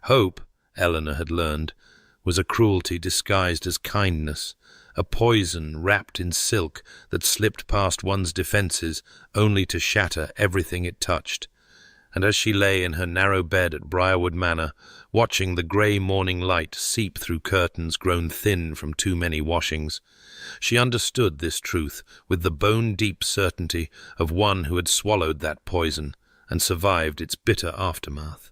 Hope, Eleanor had learned, was a cruelty disguised as kindness, a poison wrapped in silk that slipped past one's defenses only to shatter everything it touched. And as she lay in her narrow bed at Briarwood Manor, watching the grey morning light seep through curtains grown thin from too many washings, she understood this truth with the bone-deep certainty of one who had swallowed that poison and survived its bitter aftermath.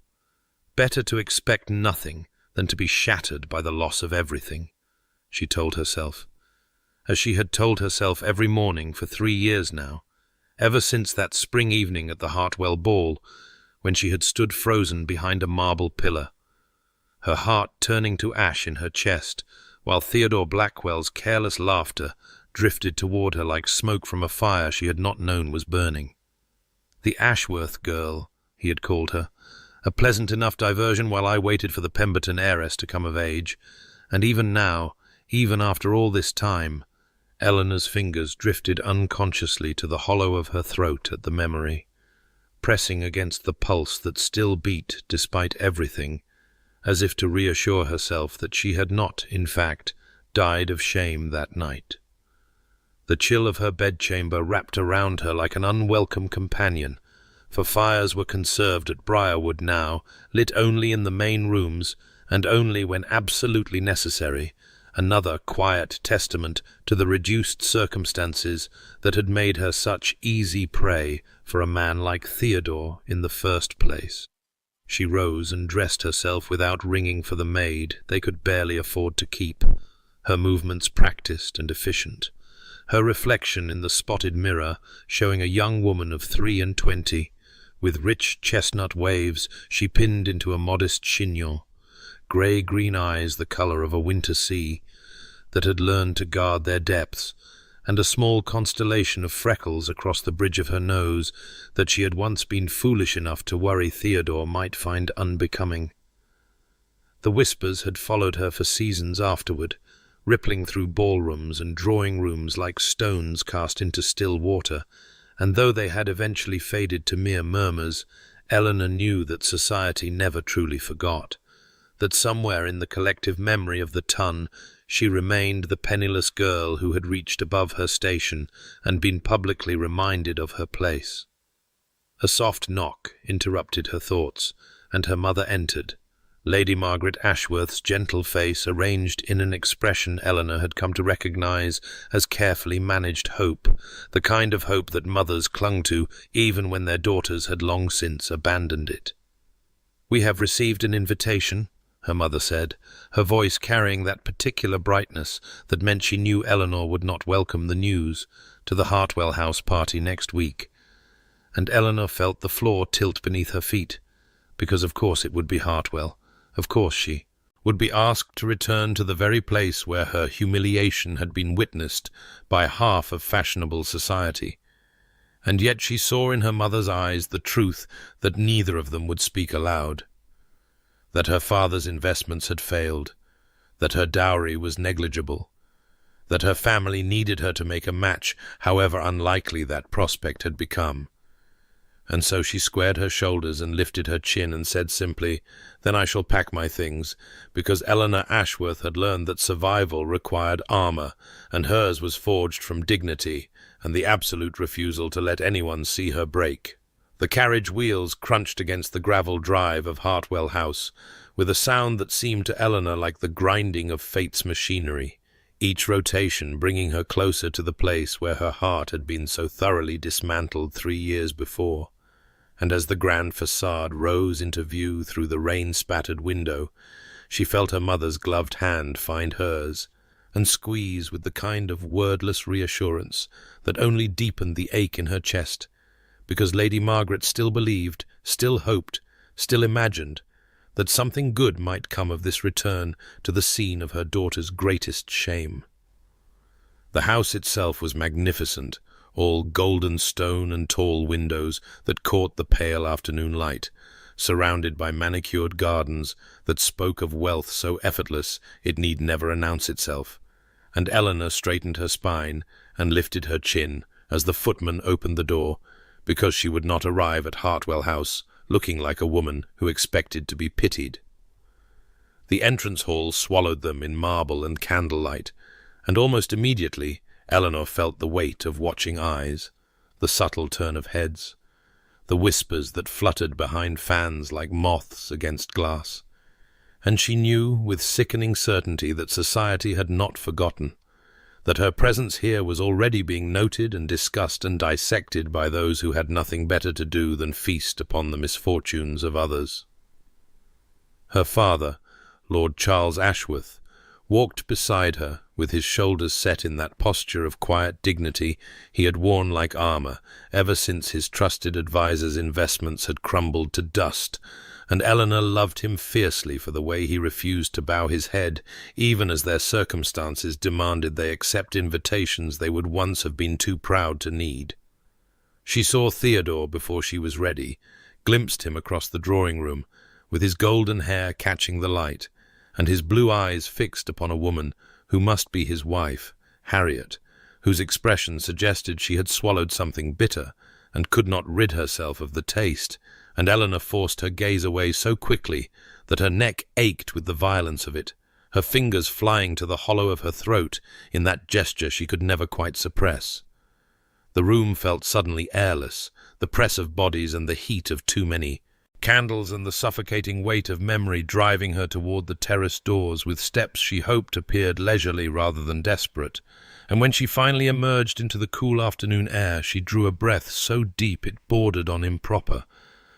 Better to expect nothing than to be shattered by the loss of everything, she told herself, as she had told herself every morning for 3 years now, ever since that spring evening at the Hartwell ball, when she had stood frozen behind a marble pillar, her heart turning to ash in her chest, while Theodore Blackwell's careless laughter drifted toward her like smoke from a fire she had not known was burning. The Ashworth girl, he had called her, a pleasant enough diversion while I waited for the Pemberton heiress to come of age, and even now, even after all this time, Eleanor's fingers drifted unconsciously to the hollow of her throat at the memory, pressing against the pulse that still beat despite everything, as if to reassure herself that she had not, in fact, died of shame that night. The chill of her bedchamber wrapped around her like an unwelcome companion, for fires were conserved at Briarwood now, lit only in the main rooms, and only when absolutely necessary, another quiet testament to the reduced circumstances that had made her such easy prey for a man like Theodore in the first place. She rose and dressed herself without ringing for the maid they could barely afford to keep, her movements practiced and efficient, her reflection in the spotted mirror showing a young woman of 23, with rich chestnut waves she pinned into a modest chignon, grey-green eyes the colour of a winter sea, that had learned to guard their depths, and a small constellation of freckles across the bridge of her nose that she had once been foolish enough to worry Theodore might find unbecoming. The whispers had followed her for seasons afterward, rippling through ballrooms and drawing-rooms like stones cast into still water, and though they had eventually faded to mere murmurs, Eleanor knew that society never truly forgot, that somewhere in the collective memory of the ton she remained the penniless girl who had reached above her station and been publicly reminded of her place. A soft knock interrupted her thoughts, and her mother entered, Lady Margaret Ashworth's gentle face arranged in an expression Eleanor had come to recognize as carefully managed hope, the kind of hope that mothers clung to even when their daughters had long since abandoned it. "We have received an invitation," her mother said, her voice carrying that particular brightness that meant she knew Eleanor would not welcome the news, to the Hartwell House party next week. And Eleanor felt the floor tilt beneath her feet, because of course it would be Hartwell. Of course she would be asked to return to the very place where her humiliation had been witnessed by half of fashionable society. And yet she saw in her mother's eyes the truth that neither of them would speak aloud. That her father's investments had failed, that her dowry was negligible, that her family needed her to make a match, however unlikely that prospect had become. And so she squared her shoulders and lifted her chin and said simply, "Then I shall pack my things," because Eleanor Ashworth had learned that survival required armor, and hers was forged from dignity and the absolute refusal to let anyone see her break. The carriage wheels crunched against the gravel drive of Hartwell House, with a sound that seemed to Eleanor like the grinding of fate's machinery, each rotation bringing her closer to the place where her heart had been so thoroughly dismantled 3 years before. And as the grand façade rose into view through the rain-spattered window, she felt her mother's gloved hand find hers, and squeeze with the kind of wordless reassurance that only deepened the ache in her chest, because Lady Margaret still believed, still hoped, still imagined, that something good might come of this return to the scene of her daughter's greatest shame. The house itself was magnificent, all golden stone and tall windows that caught the pale afternoon light, surrounded by manicured gardens that spoke of wealth so effortless it need never announce itself, and Eleanor straightened her spine and lifted her chin as the footman opened the door, because she would not arrive at Hartwell House looking like a woman who expected to be pitied. The entrance hall swallowed them in marble and candlelight, and almost immediately Eleanor felt the weight of watching eyes, the subtle turn of heads, the whispers that fluttered behind fans like moths against glass. And she knew with sickening certainty that society had not forgotten, that her presence here was already being noted and discussed and dissected by those who had nothing better to do than feast upon the misfortunes of others. Her father, Lord Charles Ashworth, walked beside her, with his shoulders set in that posture of quiet dignity he had worn like armour ever since his trusted adviser's investments had crumbled to dust, and Eleanor loved him fiercely for the way he refused to bow his head, even as their circumstances demanded they accept invitations they would once have been too proud to need. She saw Theodore before she was ready, glimpsed him across the drawing-room, with his golden hair catching the light, and his blue eyes fixed upon a woman who must be his wife, Harriet, whose expression suggested she had swallowed something bitter and could not rid herself of the taste, and Eleanor forced her gaze away so quickly that her neck ached with the violence of it, her fingers flying to the hollow of her throat in that gesture she could never quite suppress. The room felt suddenly airless, the press of bodies and the heat of too many candles and the suffocating weight of memory driving her toward the terrace doors with steps she hoped appeared leisurely rather than desperate, and when she finally emerged into the cool afternoon air she drew a breath so deep it bordered on improper,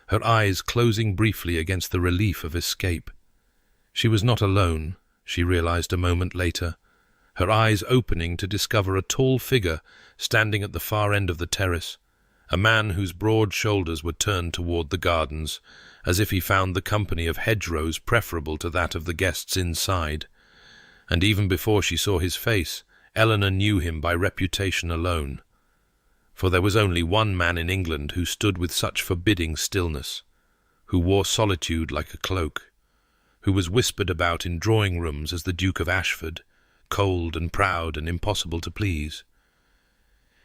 her eyes closing briefly against the relief of escape. She was not alone, she realized a moment later, her eyes opening to discover a tall figure standing at the far end of the terrace, a man whose broad shoulders were turned toward the gardens, as if he found the company of hedgerows preferable to that of the guests inside. And even before she saw his face, Eleanor knew him by reputation alone. For there was only one man in England who stood with such forbidding stillness, who wore solitude like a cloak, who was whispered about in drawing-rooms as the Duke of Ashford, cold and proud and impossible to please.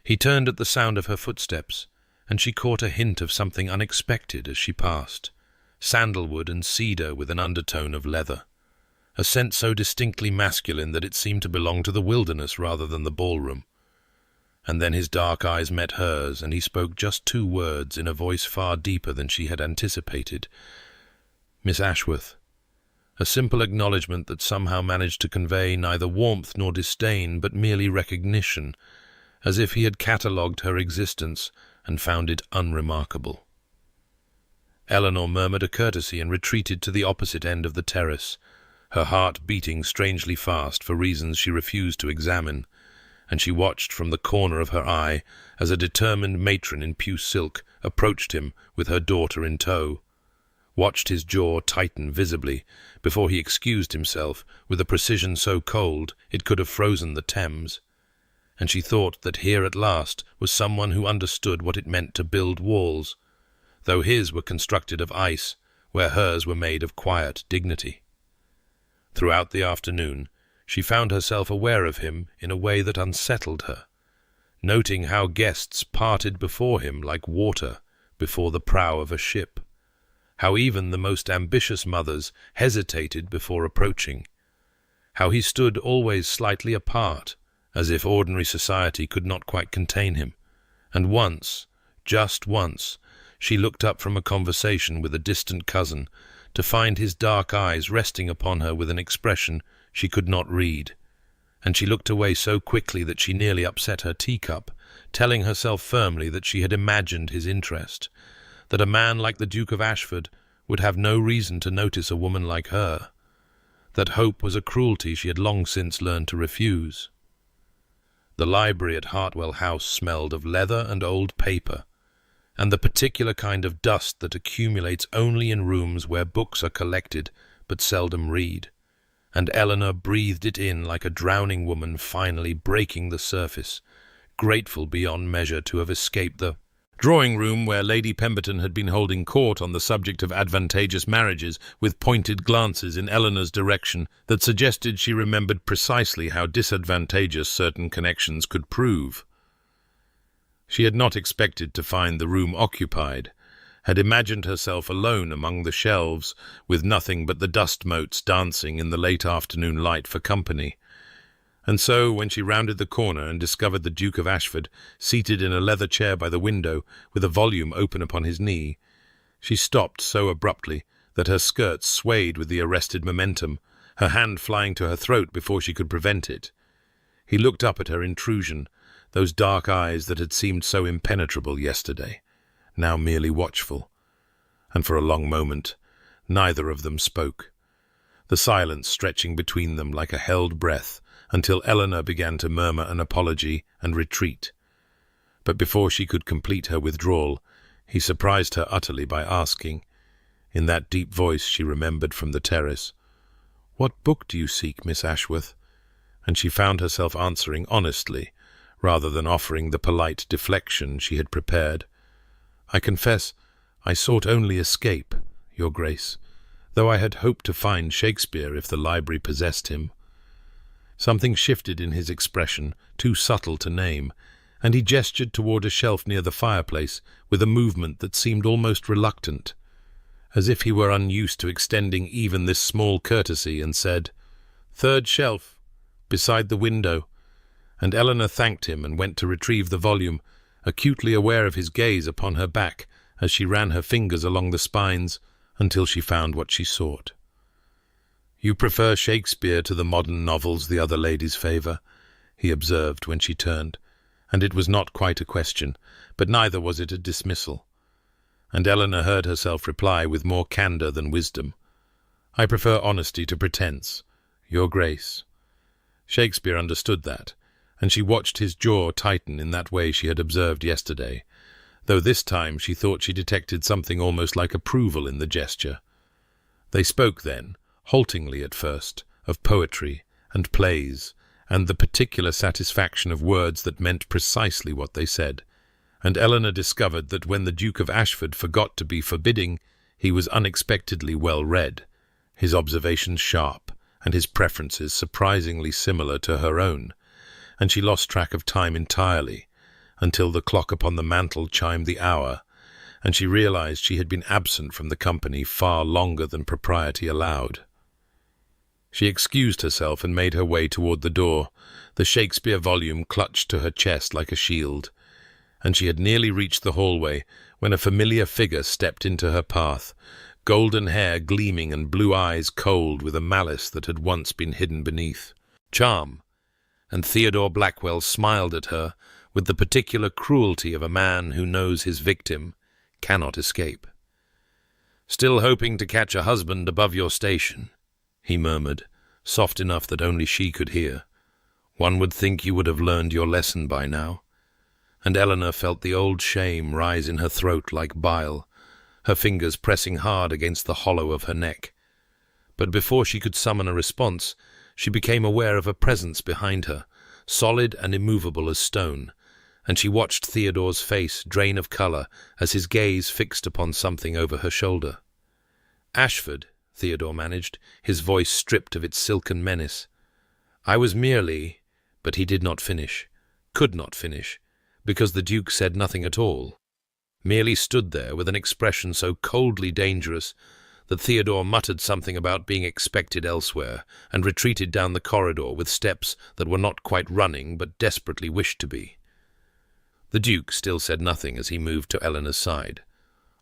He turned at the sound of her footsteps, and she caught a hint of something unexpected as she passed, sandalwood and cedar with an undertone of leather, a scent so distinctly masculine that it seemed to belong to the wilderness rather than the ballroom. And then his dark eyes met hers, and he spoke just 2 words in a voice far deeper than she had anticipated. "Miss Ashworth." A simple acknowledgment that somehow managed to convey neither warmth nor disdain, but merely recognition, as if he had catalogued her existence and found it unremarkable. Eleanor murmured a courtesy and retreated to the opposite end of the terrace, her heart beating strangely fast for reasons she refused to examine, and she watched from the corner of her eye as a determined matron in puce silk approached him with her daughter in tow, watched his jaw tighten visibly before he excused himself with a precision so cold it could have frozen the Thames, and she thought that here at last was someone who understood what it meant to build walls, though his were constructed of ice, where hers were made of quiet dignity. Throughout the afternoon, she found herself aware of him in a way that unsettled her, noting how guests parted before him like water before the prow of a ship, how even the most ambitious mothers hesitated before approaching, how he stood always slightly apart, as if ordinary society could not quite contain him, and once, just once, she looked up from a conversation with a distant cousin to find his dark eyes resting upon her with an expression she could not read, and she looked away so quickly that she nearly upset her teacup, telling herself firmly that she had imagined his interest, that a man like the Duke of Ashford would have no reason to notice a woman like her, that hope was a cruelty she had long since learned to refuse. The library at Hartwell House smelled of leather and old paper, and the particular kind of dust that accumulates only in rooms where books are collected but seldom read, and Eleanor breathed it in like a drowning woman finally breaking the surface, grateful beyond measure to have escaped the drawing-room where Lady Pemberton had been holding court on the subject of advantageous marriages, with pointed glances in Eleanor's direction that suggested she remembered precisely how disadvantageous certain connections could prove. She had not expected to find the room occupied, had imagined herself alone among the shelves, with nothing but the dust motes dancing in the late afternoon light for company. And so, when she rounded the corner and discovered the Duke of Ashford seated in a leather chair by the window, with a volume open upon his knee, she stopped so abruptly that her skirts swayed with the arrested momentum, her hand flying to her throat before she could prevent it. He looked up at her intrusion, those dark eyes that had seemed so impenetrable yesterday, now merely watchful. And for a long moment, neither of them spoke, the silence stretching between them like a held breath, until Eleanor began to murmur an apology and retreat. But before she could complete her withdrawal, he surprised her utterly by asking, in that deep voice she remembered from the terrace, "What book do you seek, Miss Ashworth?" And she found herself answering honestly, rather than offering the polite deflection she had prepared. "I confess I sought only escape, Your Grace, though I had hoped to find Shakespeare if the library possessed him." Something shifted in his expression, too subtle to name, and he gestured toward a shelf near the fireplace with a movement that seemed almost reluctant, as if he were unused to extending even this small courtesy, and said, "Third shelf, beside the window," and Eleanor thanked him and went to retrieve the volume, acutely aware of his gaze upon her back as she ran her fingers along the spines until she found what she sought. "You prefer Shakespeare to the modern novels the other ladies favour," he observed when she turned, and it was not quite a question, but neither was it a dismissal. And Eleanor heard herself reply with more candour than wisdom, "I prefer honesty to pretence, Your Grace." Shakespeare understood that, and she watched his jaw tighten in that way she had observed yesterday, though this time she thought she detected something almost like approval in the gesture. They spoke then, haltingly at first, of poetry and plays, and the particular satisfaction of words that meant precisely what they said, and Eleanor discovered that when the Duke of Ashford forgot to be forbidding, he was unexpectedly well read, his observations sharp, and his preferences surprisingly similar to her own, and she lost track of time entirely, until the clock upon the mantel chimed the hour, and she realized she had been absent from the company far longer than propriety allowed. She excused herself and made her way toward the door, the Shakespeare volume clutched to her chest like a shield, and she had nearly reached the hallway when a familiar figure stepped into her path, golden hair gleaming and blue eyes cold with a malice that had once been hidden beneath. Charm, and Theodore Blackwell smiled at her with the particular cruelty of a man who knows his victim cannot escape. "Still hoping to catch a husband above your station," he murmured, soft enough that only she could hear. "One would think you would have learned your lesson by now." And Eleanor felt the old shame rise in her throat like bile, her fingers pressing hard against the hollow of her neck. But before she could summon a response, she became aware of a presence behind her, solid and immovable as stone, and she watched Theodore's face drain of colour as his gaze fixed upon something over her shoulder. "Ashford," Theodore managed, his voice stripped of its silken menace. "I was merely—" But he did not finish, could not finish, because the Duke said nothing at all, merely stood there with an expression so coldly dangerous that Theodore muttered something about being expected elsewhere and retreated down the corridor with steps that were not quite running but desperately wished to be. The Duke still said nothing as he moved to Eleanor's side,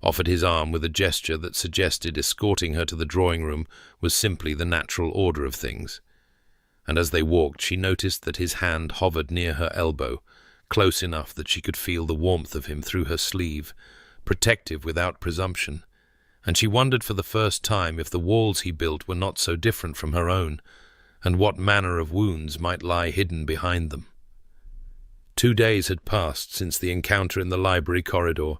offered his arm with a gesture that suggested escorting her to the drawing-room was simply the natural order of things, and as they walked she noticed that his hand hovered near her elbow, close enough that she could feel the warmth of him through her sleeve, protective without presumption, and she wondered for the first time if the walls he built were not so different from her own, and what manner of wounds might lie hidden behind them. 2 days had passed since the encounter in the library corridor,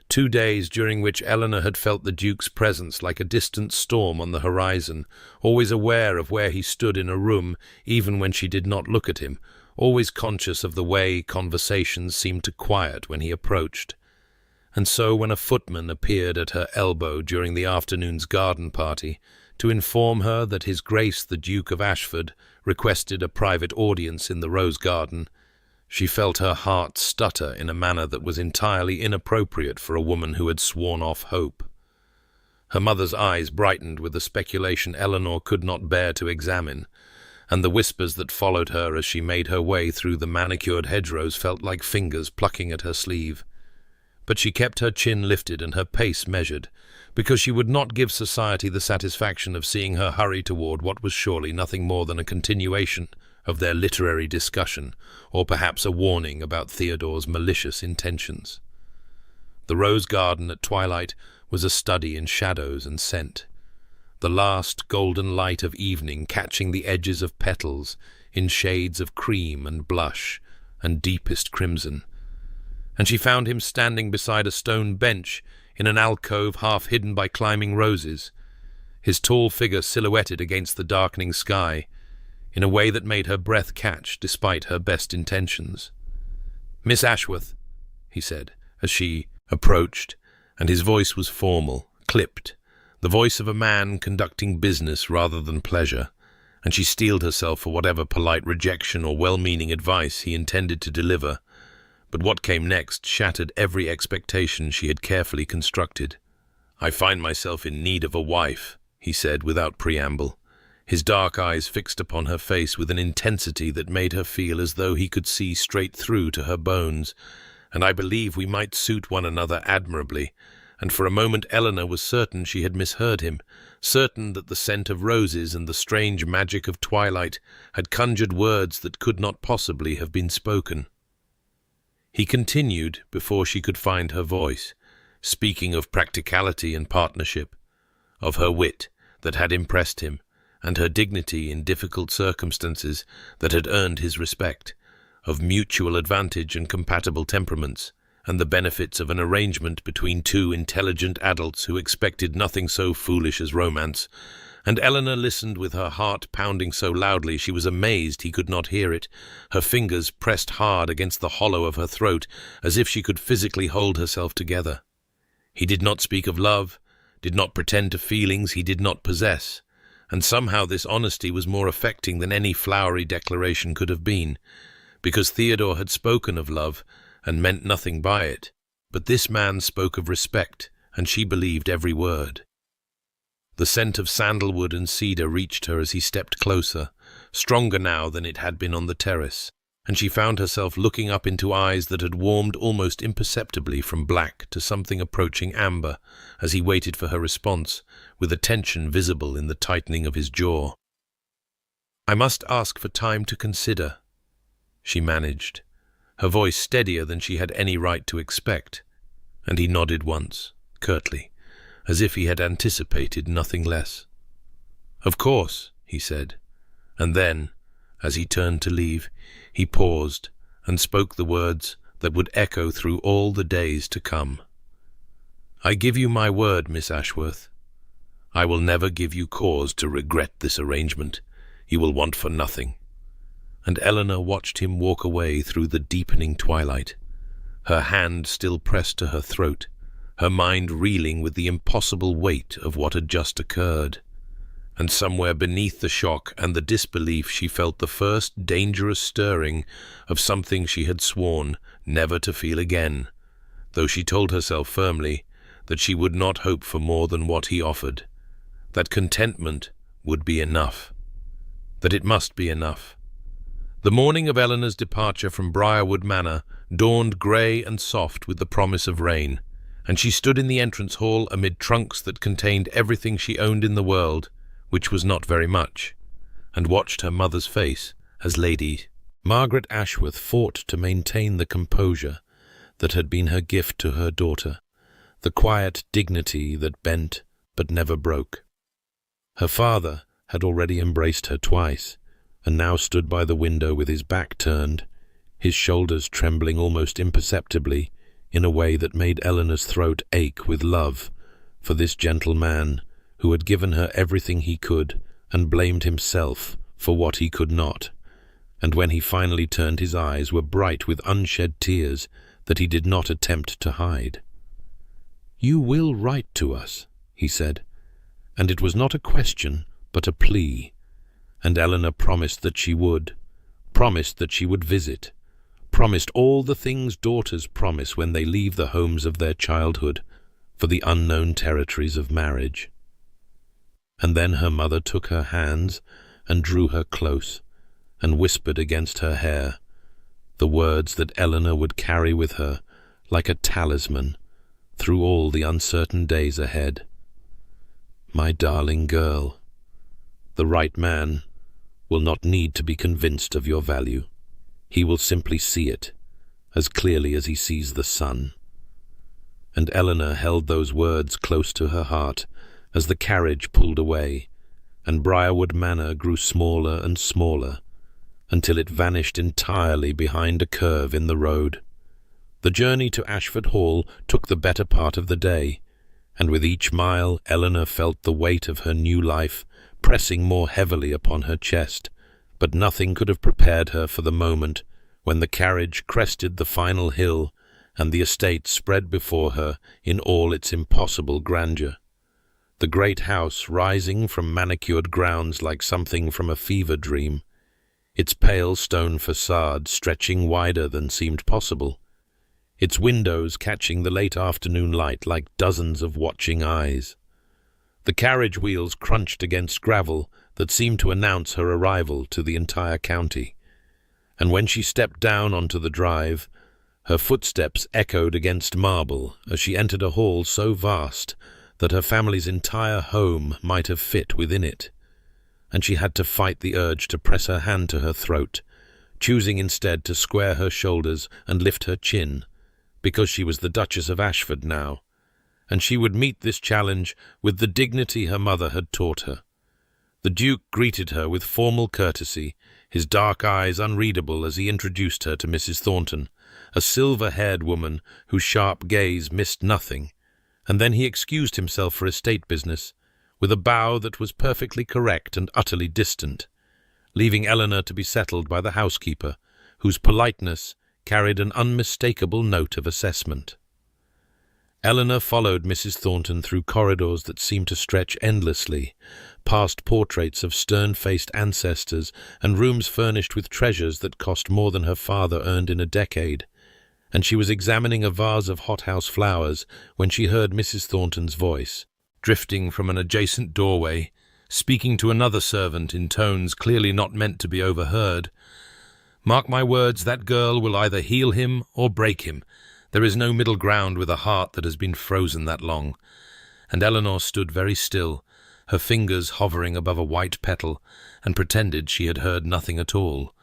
2 days during which Eleanor had felt the Duke's presence like a distant storm on the horizon, always aware of where he stood in a room even when she did not look at him, always conscious of the way conversations seemed to quiet when he approached. And so when a footman appeared at her elbow during the afternoon's garden party to inform her that His Grace the Duke of Ashford requested a private audience in the rose garden, She felt her heart stutter in a manner that was entirely inappropriate for a woman who had sworn off hope. Her mother's eyes brightened with a speculation Eleanor could not bear to examine, and the whispers that followed her as she made her way through the manicured hedgerows felt like fingers plucking at her sleeve. But she kept her chin lifted and her pace measured, because she would not give society the satisfaction of seeing her hurry toward what was surely nothing more than a continuation of their literary discussion, or perhaps a warning about Theodore's malicious intentions. The rose garden at twilight was a study in shadows and scent, the last golden light of evening catching the edges of petals in shades of cream and blush and deepest crimson, and she found him standing beside a stone bench in an alcove half hidden by climbing roses, his tall figure silhouetted against the darkening sky, in a way that made her breath catch despite her best intentions. "Miss Ashworth," he said, as she approached, and his voice was formal, clipped, the voice of a man conducting business rather than pleasure, and she steeled herself for whatever polite rejection or well-meaning advice he intended to deliver. But what came next shattered every expectation she had carefully constructed. "I find myself in need of a wife," he said without preamble, his dark eyes fixed upon her face with an intensity that made her feel as though he could see straight through to her bones, "and I believe we might suit one another admirably." And for a moment Eleanor was certain she had misheard him, certain that the scent of roses and the strange magic of twilight had conjured words that could not possibly have been spoken. He continued before she could find her voice, speaking of practicality and partnership, of her wit that had impressed him, and her dignity in difficult circumstances that had earned his respect, of mutual advantage and compatible temperaments, and the benefits of an arrangement between two intelligent adults who expected nothing so foolish as romance, and Eleanor listened with her heart pounding so loudly she was amazed he could not hear it, her fingers pressed hard against the hollow of her throat, as if she could physically hold herself together. He did not speak of love, did not pretend to feelings he did not possess, and somehow this honesty was more affecting than any flowery declaration could have been, because Theodore had spoken of love, and meant nothing by it, but this man spoke of respect, and she believed every word. The scent of sandalwood and cedar reached her as he stepped closer, stronger now than it had been on the terrace, and she found herself looking up into eyes that had warmed almost imperceptibly from black to something approaching amber, as he waited for her response, with a tension visible in the tightening of his jaw. "I must ask for time to consider," she managed, her voice steadier than she had any right to expect, and he nodded once, curtly, as if he had anticipated nothing less. "Of course," he said, and then, as he turned to leave, he paused and spoke the words that would echo through all the days to come. "I give you my word, Miss Ashworth. I will never give you cause to regret this arrangement. You will want for nothing." And Eleanor watched him walk away through the deepening twilight, her hand still pressed to her throat, her mind reeling with the impossible weight of what had just occurred. And somewhere beneath the shock and the disbelief she felt the first dangerous stirring of something she had sworn never to feel again, though she told herself firmly that she would not hope for more than what he offered, that contentment would be enough, that it must be enough. The morning of Eleanor's departure from Briarwood Manor dawned grey and soft with the promise of rain, and she stood in the entrance hall amid trunks that contained everything she owned in the world, which was not very much, and watched her mother's face as Lady Margaret Ashworth fought to maintain the composure that had been her gift to her daughter, the quiet dignity that bent but never broke. Her father had already embraced her twice, and now stood by the window with his back turned, his shoulders trembling almost imperceptibly in a way that made Eleanor's throat ache with love for this gentle man who had given her everything he could and blamed himself for what he could not, and when he finally turned his eyes were bright with unshed tears that he did not attempt to hide. "You will write to us," he said, and it was not a question but a plea. And Eleanor promised that she would visit, promised all the things daughters promise when they leave the homes of their childhood for the unknown territories of marriage. And then her mother took her hands and drew her close and whispered against her hair the words that Eleanor would carry with her like a talisman through all the uncertain days ahead. My darling girl, the right man will not need to be convinced of your value. He will simply see it as clearly as he sees the sun. And Eleanor held those words close to her heart as the carriage pulled away, and Briarwood Manor grew smaller and smaller until it vanished entirely behind a curve in the road. The journey to Ashford Hall took the better part of the day, and with each mile Eleanor felt the weight of her new life pressing more heavily upon her chest, but nothing could have prepared her for the moment when the carriage crested the final hill and the estate spread before her in all its impossible grandeur. The great house rising from manicured grounds like something from a fever dream, its pale stone facade stretching wider than seemed possible, its windows catching the late afternoon light like dozens of watching eyes. The carriage wheels crunched against gravel that seemed to announce her arrival to the entire county, and when she stepped down onto the drive, her footsteps echoed against marble as she entered a hall so vast that her family's entire home might have fit within it, and she had to fight the urge to press her hand to her throat, choosing instead to square her shoulders and lift her chin, because she was the Duchess of Ashford now, and she would meet this challenge with the dignity her mother had taught her. The Duke greeted her with formal courtesy, his dark eyes unreadable as he introduced her to Mrs. Thornton, a silver-haired woman whose sharp gaze missed nothing, and then he excused himself for estate business, with a bow that was perfectly correct and utterly distant, leaving Eleanor to be settled by the housekeeper, whose politeness carried an unmistakable note of assessment. Eleanor followed Mrs. Thornton through corridors that seemed to stretch endlessly, past portraits of stern-faced ancestors and rooms furnished with treasures that cost more than her father earned in a decade, and she was examining a vase of hothouse flowers when she heard Mrs. Thornton's voice, drifting from an adjacent doorway, speaking to another servant in tones clearly not meant to be overheard. "Mark my words, that girl will either heal him or break him. There is no middle ground with a heart that has been frozen that long." And Eleanor stood very still, her fingers hovering above a white petal, and pretended she had heard nothing at all.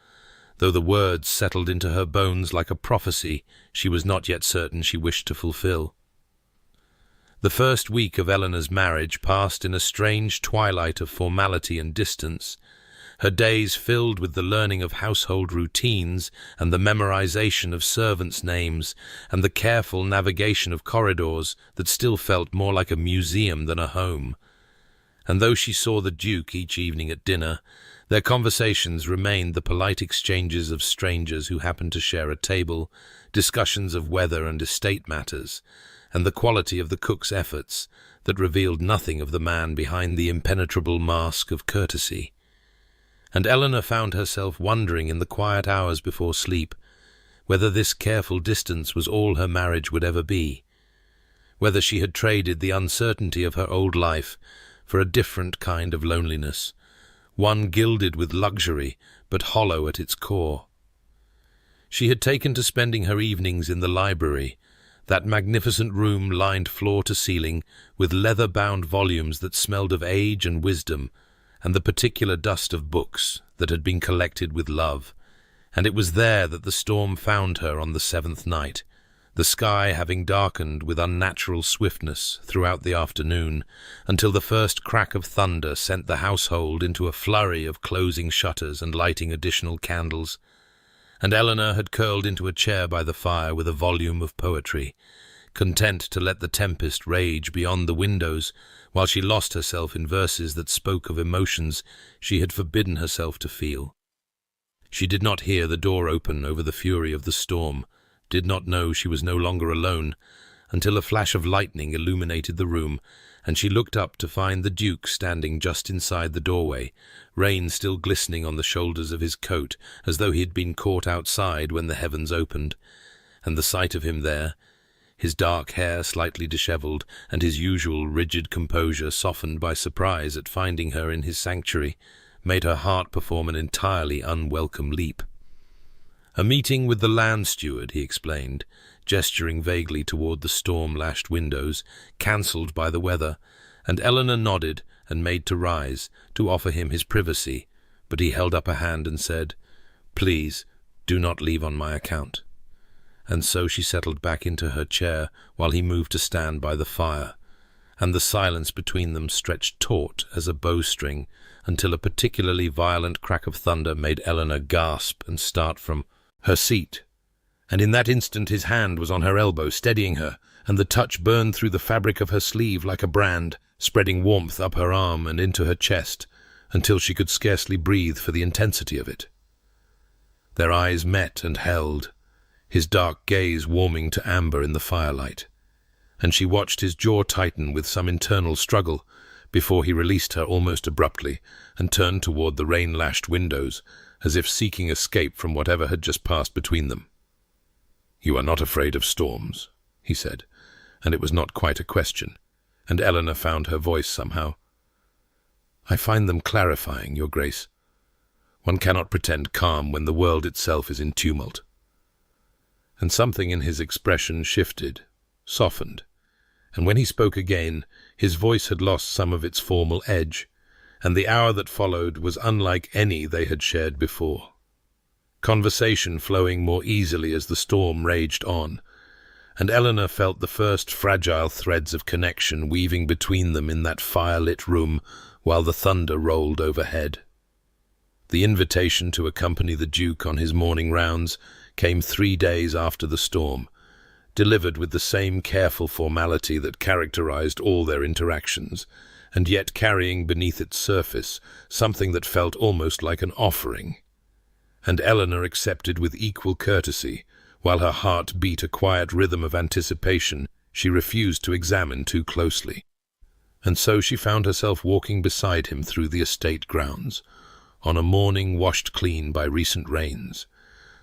Though the words settled into her bones like a prophecy she was not yet certain she wished to fulfill. The first week of Eleanor's marriage passed in a strange twilight of formality and distance, her days filled with the learning of household routines and the memorization of servants' names and the careful navigation of corridors that still felt more like a museum than a home. And though she saw the Duke each evening at dinner, their conversations remained the polite exchanges of strangers who happened to share a table, discussions of weather and estate matters, and the quality of the cook's efforts that revealed nothing of the man behind the impenetrable mask of courtesy. And Eleanor found herself wondering in the quiet hours before sleep whether this careful distance was all her marriage would ever be, whether she had traded the uncertainty of her old life for a different kind of loneliness, one gilded with luxury but hollow at its core. She had taken to spending her evenings in the library, that magnificent room lined floor to ceiling with leather-bound volumes that smelled of age and wisdom, and the particular dust of books that had been collected with love, and it was there that the storm found her on the 7th night, the sky having darkened with unnatural swiftness throughout the afternoon, until the first crack of thunder sent the household into a flurry of closing shutters and lighting additional candles, and Eleanor had curled into a chair by the fire with a volume of poetry, content to let the tempest rage beyond the windows while she lost herself in verses that spoke of emotions she had forbidden herself to feel. She did not hear the door open over the fury of the storm, did not know she was no longer alone, until a flash of lightning illuminated the room, and she looked up to find the Duke standing just inside the doorway, rain still glistening on the shoulders of his coat, as though he had been caught outside when the heavens opened. And the sight of him there, his dark hair slightly dishevelled, and his usual rigid composure softened by surprise at finding her in his sanctuary, made her heart perform an entirely unwelcome leap. "A meeting with the land steward," he explained, gesturing vaguely toward the storm-lashed windows, cancelled by the weather, and Eleanor nodded and made to rise, to offer him his privacy, but he held up a hand and said, "Please, do not leave on my account." And so she settled back into her chair while he moved to stand by the fire, and the silence between them stretched taut as a bowstring until a particularly violent crack of thunder made Eleanor gasp and start from her seat. And in that instant his hand was on her elbow, steadying her, and the touch burned through the fabric of her sleeve like a brand, spreading warmth up her arm and into her chest, until she could scarcely breathe for the intensity of it. Their eyes met and held, his dark gaze warming to amber in the firelight, and she watched his jaw tighten with some internal struggle before he released her almost abruptly and turned toward the rain-lashed windows, as if seeking escape from whatever had just passed between them. "You are not afraid of storms," he said, and it was not quite a question, and Eleanor found her voice somehow. "I find them clarifying, Your Grace. One cannot pretend calm when the world itself is in tumult." And something in his expression shifted, softened, and when he spoke again, his voice had lost some of its formal edge, and the hour that followed was unlike any they had shared before. Conversation flowing more easily as the storm raged on, and Eleanor felt the first fragile threads of connection weaving between them in that fire-lit room while the thunder rolled overhead. The invitation to accompany the Duke on his morning rounds came 3 days after the storm, delivered with the same careful formality that characterized all their interactions, and yet carrying beneath its surface something that felt almost like an offering. And Eleanor accepted with equal courtesy, while her heart beat a quiet rhythm of anticipation she refused to examine too closely. And so she found herself walking beside him through the estate grounds, on a morning washed clean by recent rains,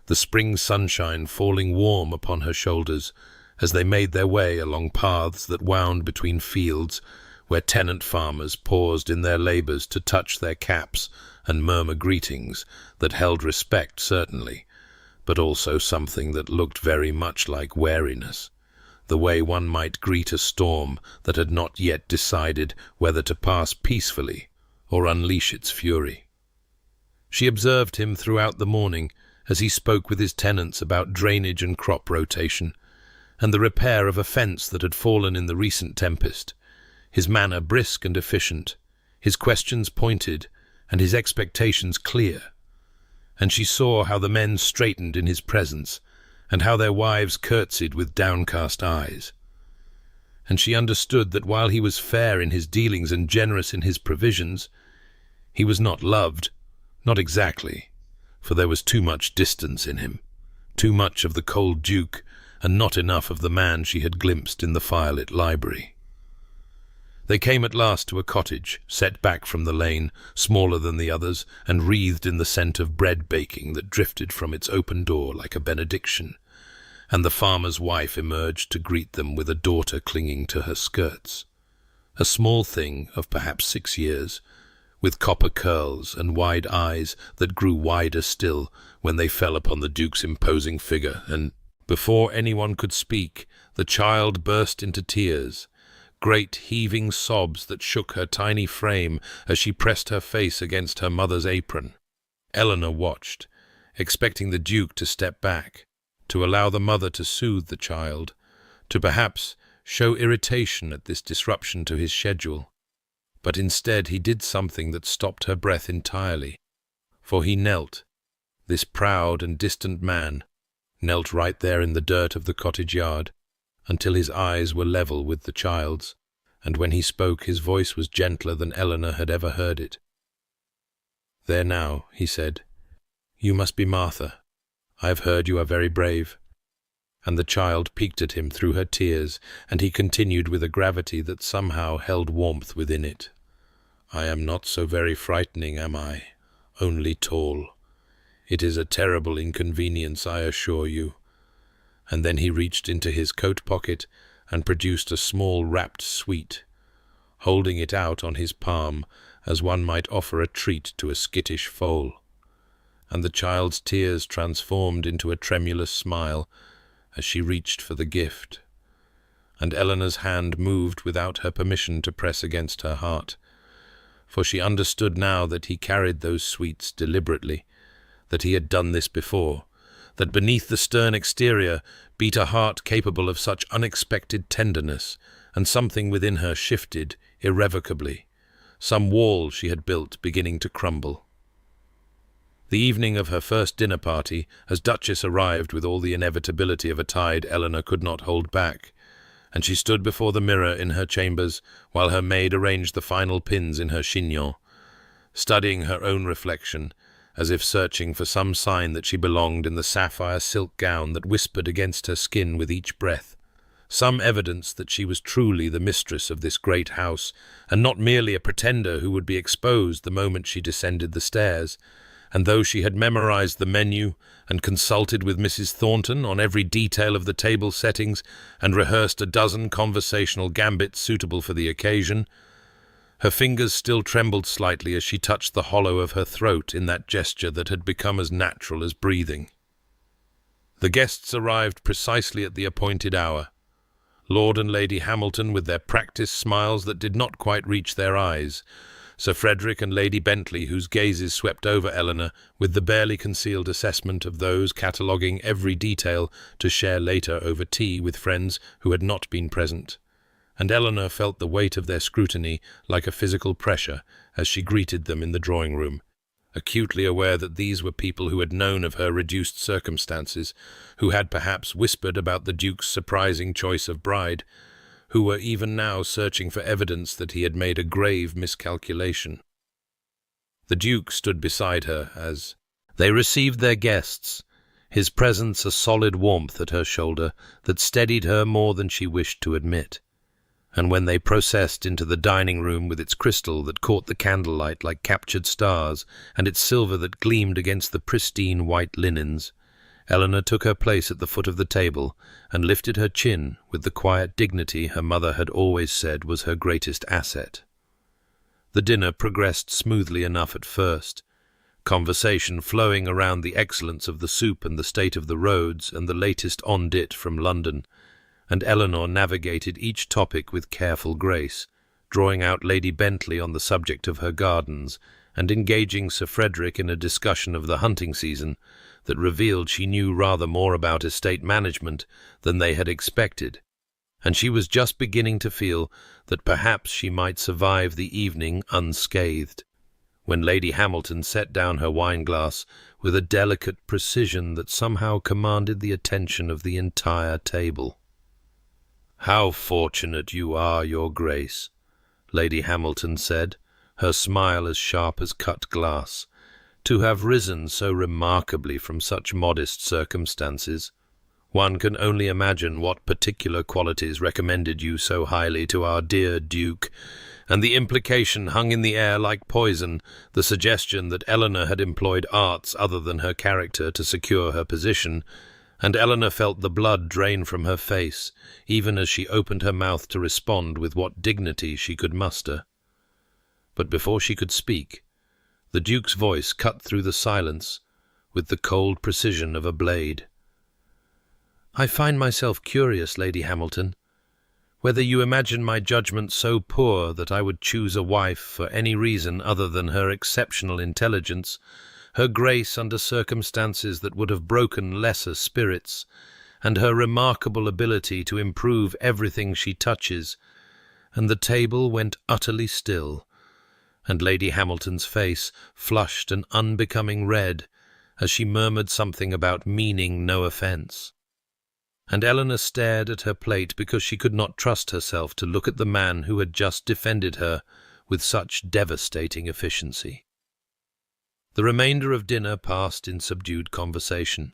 the spring sunshine falling warm upon her shoulders as they made their way along paths that wound between fields where tenant farmers paused in their labours to touch their caps and murmur greetings that held respect, certainly, but also something that looked very much like wariness, the way one might greet a storm that had not yet decided whether to pass peacefully or unleash its fury. She observed him throughout the morning as he spoke with his tenants about drainage and crop rotation, and the repair of a fence that had fallen in the recent tempest, his manner brisk and efficient, his questions pointed, and his expectations clear. And she saw how the men straightened in his presence, and how their wives curtsied with downcast eyes. And she understood that while he was fair in his dealings and generous in his provisions, he was not loved, not exactly, for there was too much distance in him, too much of the cold Duke, and not enough of the man she had glimpsed in the firelit library. They came at last to a cottage, set back from the lane, smaller than the others, and wreathed in the scent of bread baking that drifted from its open door like a benediction, and the farmer's wife emerged to greet them with a daughter clinging to her skirts. A small thing of perhaps 6 years, with copper curls and wide eyes that grew wider still when they fell upon the Duke's imposing figure, and before anyone could speak, the child burst into tears, great heaving sobs that shook her tiny frame as she pressed her face against her mother's apron. Eleanor watched, expecting the Duke to step back, to allow the mother to soothe the child, to perhaps show irritation at this disruption to his schedule. But instead he did something that stopped her breath entirely, for he knelt, this proud and distant man, knelt right there in the dirt of the cottage yard, until his eyes were level with the child's, and when he spoke his voice was gentler than Eleanor had ever heard it. "There now," he said, "you must be Martha. I have heard you are very brave." And the child peeked at him through her tears, and he continued with a gravity that somehow held warmth within it. "I am not so very frightening, am I? Only tall. It is a terrible inconvenience, I assure you." And then he reached into his coat pocket and produced a small wrapped sweet, holding it out on his palm as one might offer a treat to a skittish foal. And the child's tears transformed into a tremulous smile as she reached for the gift. And Eleanor's hand moved without her permission to press against her heart, for she understood now that he carried those sweets deliberately, that he had done this before, that beneath the stern exterior beat a heart capable of such unexpected tenderness, and something within her shifted irrevocably, some wall she had built beginning to crumble. The evening of her first dinner party, as Duchess arrived with all the inevitability of a tide Eleanor could not hold back, and she stood before the mirror in her chambers while her maid arranged the final pins in her chignon, studying her own reflection, as if searching for some sign that she belonged in the sapphire silk gown that whispered against her skin with each breath, some evidence that she was truly the mistress of this great house, and not merely a pretender who would be exposed the moment she descended the stairs. And though she had memorized the menu and consulted with Mrs. Thornton on every detail of the table settings and rehearsed a dozen conversational gambits suitable for the occasion, her fingers still trembled slightly as she touched the hollow of her throat in that gesture that had become as natural as breathing. The guests arrived precisely at the appointed hour. Lord and Lady Hamilton with their practised smiles that did not quite reach their eyes, Sir Frederick and Lady Bentley, whose gazes swept over Eleanor with the barely concealed assessment of those cataloguing every detail to share later over tea with friends who had not been present, and Eleanor felt the weight of their scrutiny like a physical pressure as she greeted them in the drawing-room, acutely aware that these were people who had known of her reduced circumstances, who had perhaps whispered about the Duke's surprising choice of bride, who were even now searching for evidence that he had made a grave miscalculation. The Duke stood beside her as they received their guests, his presence a solid warmth at her shoulder that steadied her more than she wished to admit. And when they processed into the dining-room with its crystal that caught the candlelight like captured stars, and its silver that gleamed against the pristine white linens, Eleanor took her place at the foot of the table and lifted her chin with the quiet dignity her mother had always said was her greatest asset. The dinner progressed smoothly enough at first, conversation flowing around the excellence of the soup and the state of the roads and the latest on-dit from London, and Eleanor navigated each topic with careful grace, drawing out Lady Bentley on the subject of her gardens and engaging Sir Frederick in a discussion of the hunting season that revealed she knew rather more about estate management than they had expected, and she was just beginning to feel that perhaps she might survive the evening unscathed, when Lady Hamilton set down her wine-glass with a delicate precision that somehow commanded the attention of the entire table. "How fortunate you are, Your Grace," Lady Hamilton said, her smile as sharp as cut glass, "to have risen so remarkably from such modest circumstances. One can only imagine what particular qualities recommended you so highly to our dear Duke, and the implication hung in the air like poison, the suggestion that Eleanor had employed arts other than her character to secure her position, and Eleanor felt the blood drain from her face, even as she opened her mouth to respond with what dignity she could muster. But before she could speak, the Duke's voice cut through the silence with the cold precision of a blade. "I find myself curious, Lady Hamilton, whether you imagine my judgment so poor that I would choose a wife for any reason other than her exceptional intelligence, her grace under circumstances that would have broken lesser spirits, and her remarkable ability to improve everything she touches." And the table went utterly still, and Lady Hamilton's face flushed an unbecoming red as she murmured something about meaning no offence. And Eleanor stared at her plate because she could not trust herself to look at the man who had just defended her with such devastating efficiency. The remainder of dinner passed in subdued conversation.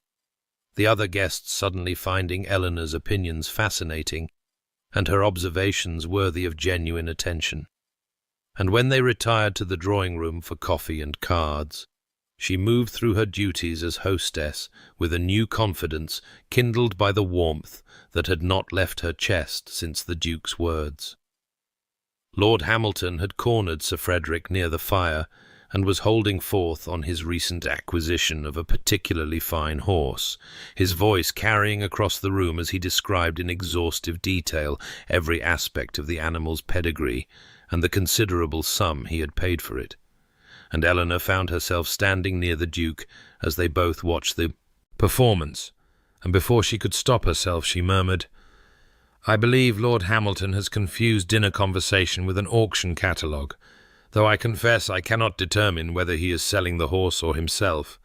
the other guests suddenly finding Eleanor's opinions fascinating and her observations worthy of genuine attention. And when they retired to the drawing-room for coffee and cards, she moved through her duties as hostess with a new confidence kindled by the warmth that had not left her chest since the Duke's words. Lord Hamilton had cornered Sir Frederick near the fire and was holding forth on his recent acquisition of a particularly fine horse, his voice carrying across the room as he described in exhaustive detail every aspect of the animal's pedigree and the considerable sum he had paid for it. And Eleanor found herself standing near the Duke as they both watched the performance, and before she could stop herself she murmured, "I believe Lord Hamilton has confused dinner conversation with an auction catalogue, though I confess I cannot determine whether he is selling the horse or himself."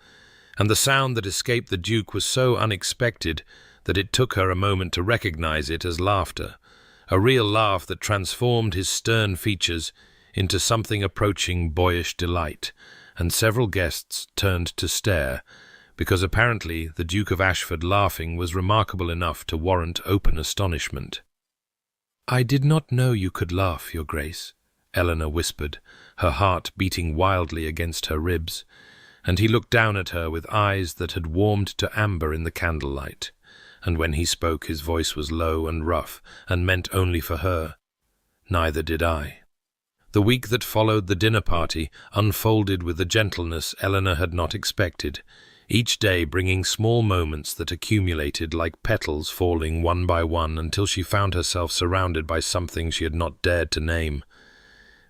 And the sound that escaped the Duke was so unexpected that it took her a moment to recognize it as laughter, a real laugh that transformed his stern features into something approaching boyish delight, and several guests turned to stare, because apparently the Duke of Ashford laughing was remarkable enough to warrant open astonishment. "I did not know you could laugh, Your Grace," Eleanor whispered, her heart beating wildly against her ribs, and he looked down at her with eyes that had warmed to amber in the candlelight, and when he spoke his voice was low and rough, and meant only for her. Neither did I. The week that followed the dinner party unfolded with a gentleness Eleanor had not expected, each day bringing small moments that accumulated like petals falling one by one until she found herself surrounded by something she had not dared to name.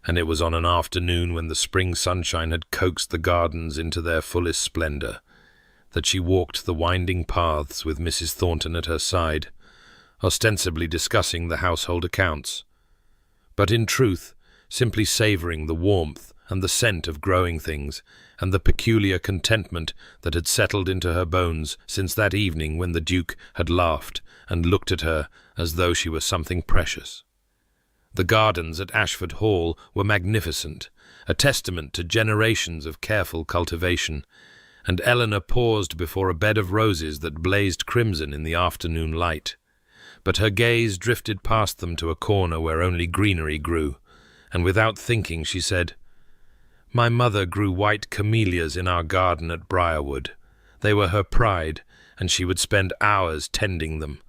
And it was on an afternoon when the spring sunshine had coaxed the gardens into their fullest splendor that she walked the winding paths with Mrs. Thornton at her side, ostensibly discussing the household accounts, but in truth simply savoring the warmth and the scent of growing things and the peculiar contentment that had settled into her bones since that evening when the Duke had laughed and looked at her as though she were something precious. The gardens at Ashford Hall were magnificent, a testament to generations of careful cultivation, and Eleanor paused before a bed of roses that blazed crimson in the afternoon light. But her gaze drifted past them to a corner where only greenery grew, and without thinking she said, "My mother grew white camellias in our garden at Briarwood. They were her pride, and she would spend hours tending them.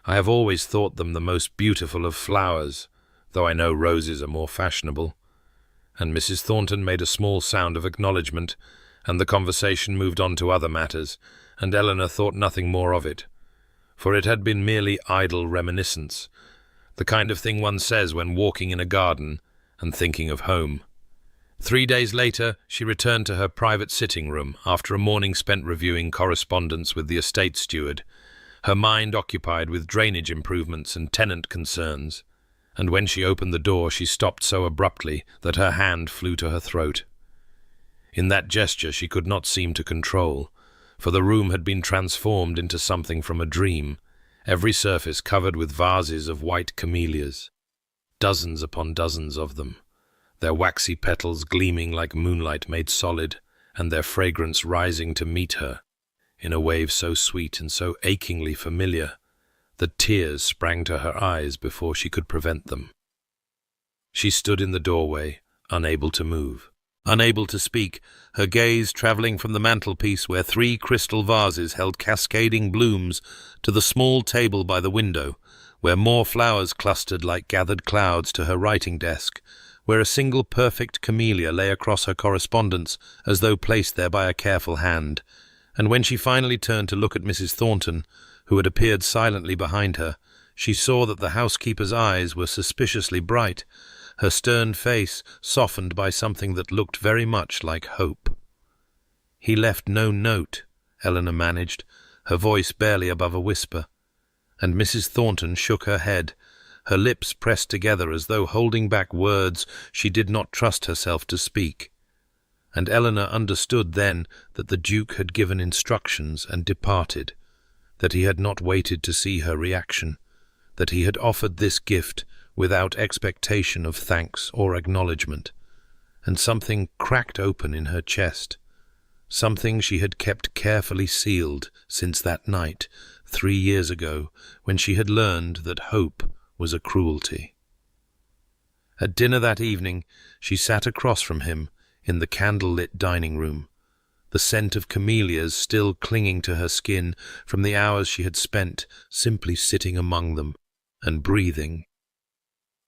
I have always thought them the most beautiful of flowers, though I know roses are more fashionable." And Mrs. Thornton made a small sound of acknowledgment, and the conversation moved on to other matters, and Eleanor thought nothing more of it, for it had been merely idle reminiscence, the kind of thing one says when walking in a garden and thinking of home. 3 days later, she returned to her private sitting room after a morning spent reviewing correspondence with the estate steward, her mind occupied with drainage improvements and tenant concerns, and when she opened the door she stopped so abruptly that her hand flew to her throat. In that gesture she could not seem to control, for the room had been transformed into something from a dream, every surface covered with vases of white camellias, dozens upon dozens of them, their waxy petals gleaming like moonlight made solid, and their fragrance rising to meet her, in a wave so sweet and so achingly familiar that tears sprang to her eyes before she could prevent them. She stood in the doorway, unable to move, unable to speak, her gaze travelling from the mantelpiece where 3 crystal vases held cascading blooms to the small table by the window, where more flowers clustered like gathered clouds to her writing desk, where a single perfect camellia lay across her correspondence as though placed there by a careful hand, and when she finally turned to look at Mrs. Thornton, who had appeared silently behind her, she saw that the housekeeper's eyes were suspiciously bright, her stern face softened by something that looked very much like hope. "He left no note," Eleanor managed, her voice barely above a whisper, and Mrs. Thornton shook her head, her lips pressed together as though holding back words she did not trust herself to speak. And Eleanor understood then that the Duke had given instructions and departed, that he had not waited to see her reaction, that he had offered this gift without expectation of thanks or acknowledgement, and something cracked open in her chest, something she had kept carefully sealed since that night 3 years ago when she had learned that hope was a cruelty. At dinner that evening, she sat across from him in the candle-lit dining room, the scent of camellias still clinging to her skin from the hours she had spent simply sitting among them and breathing.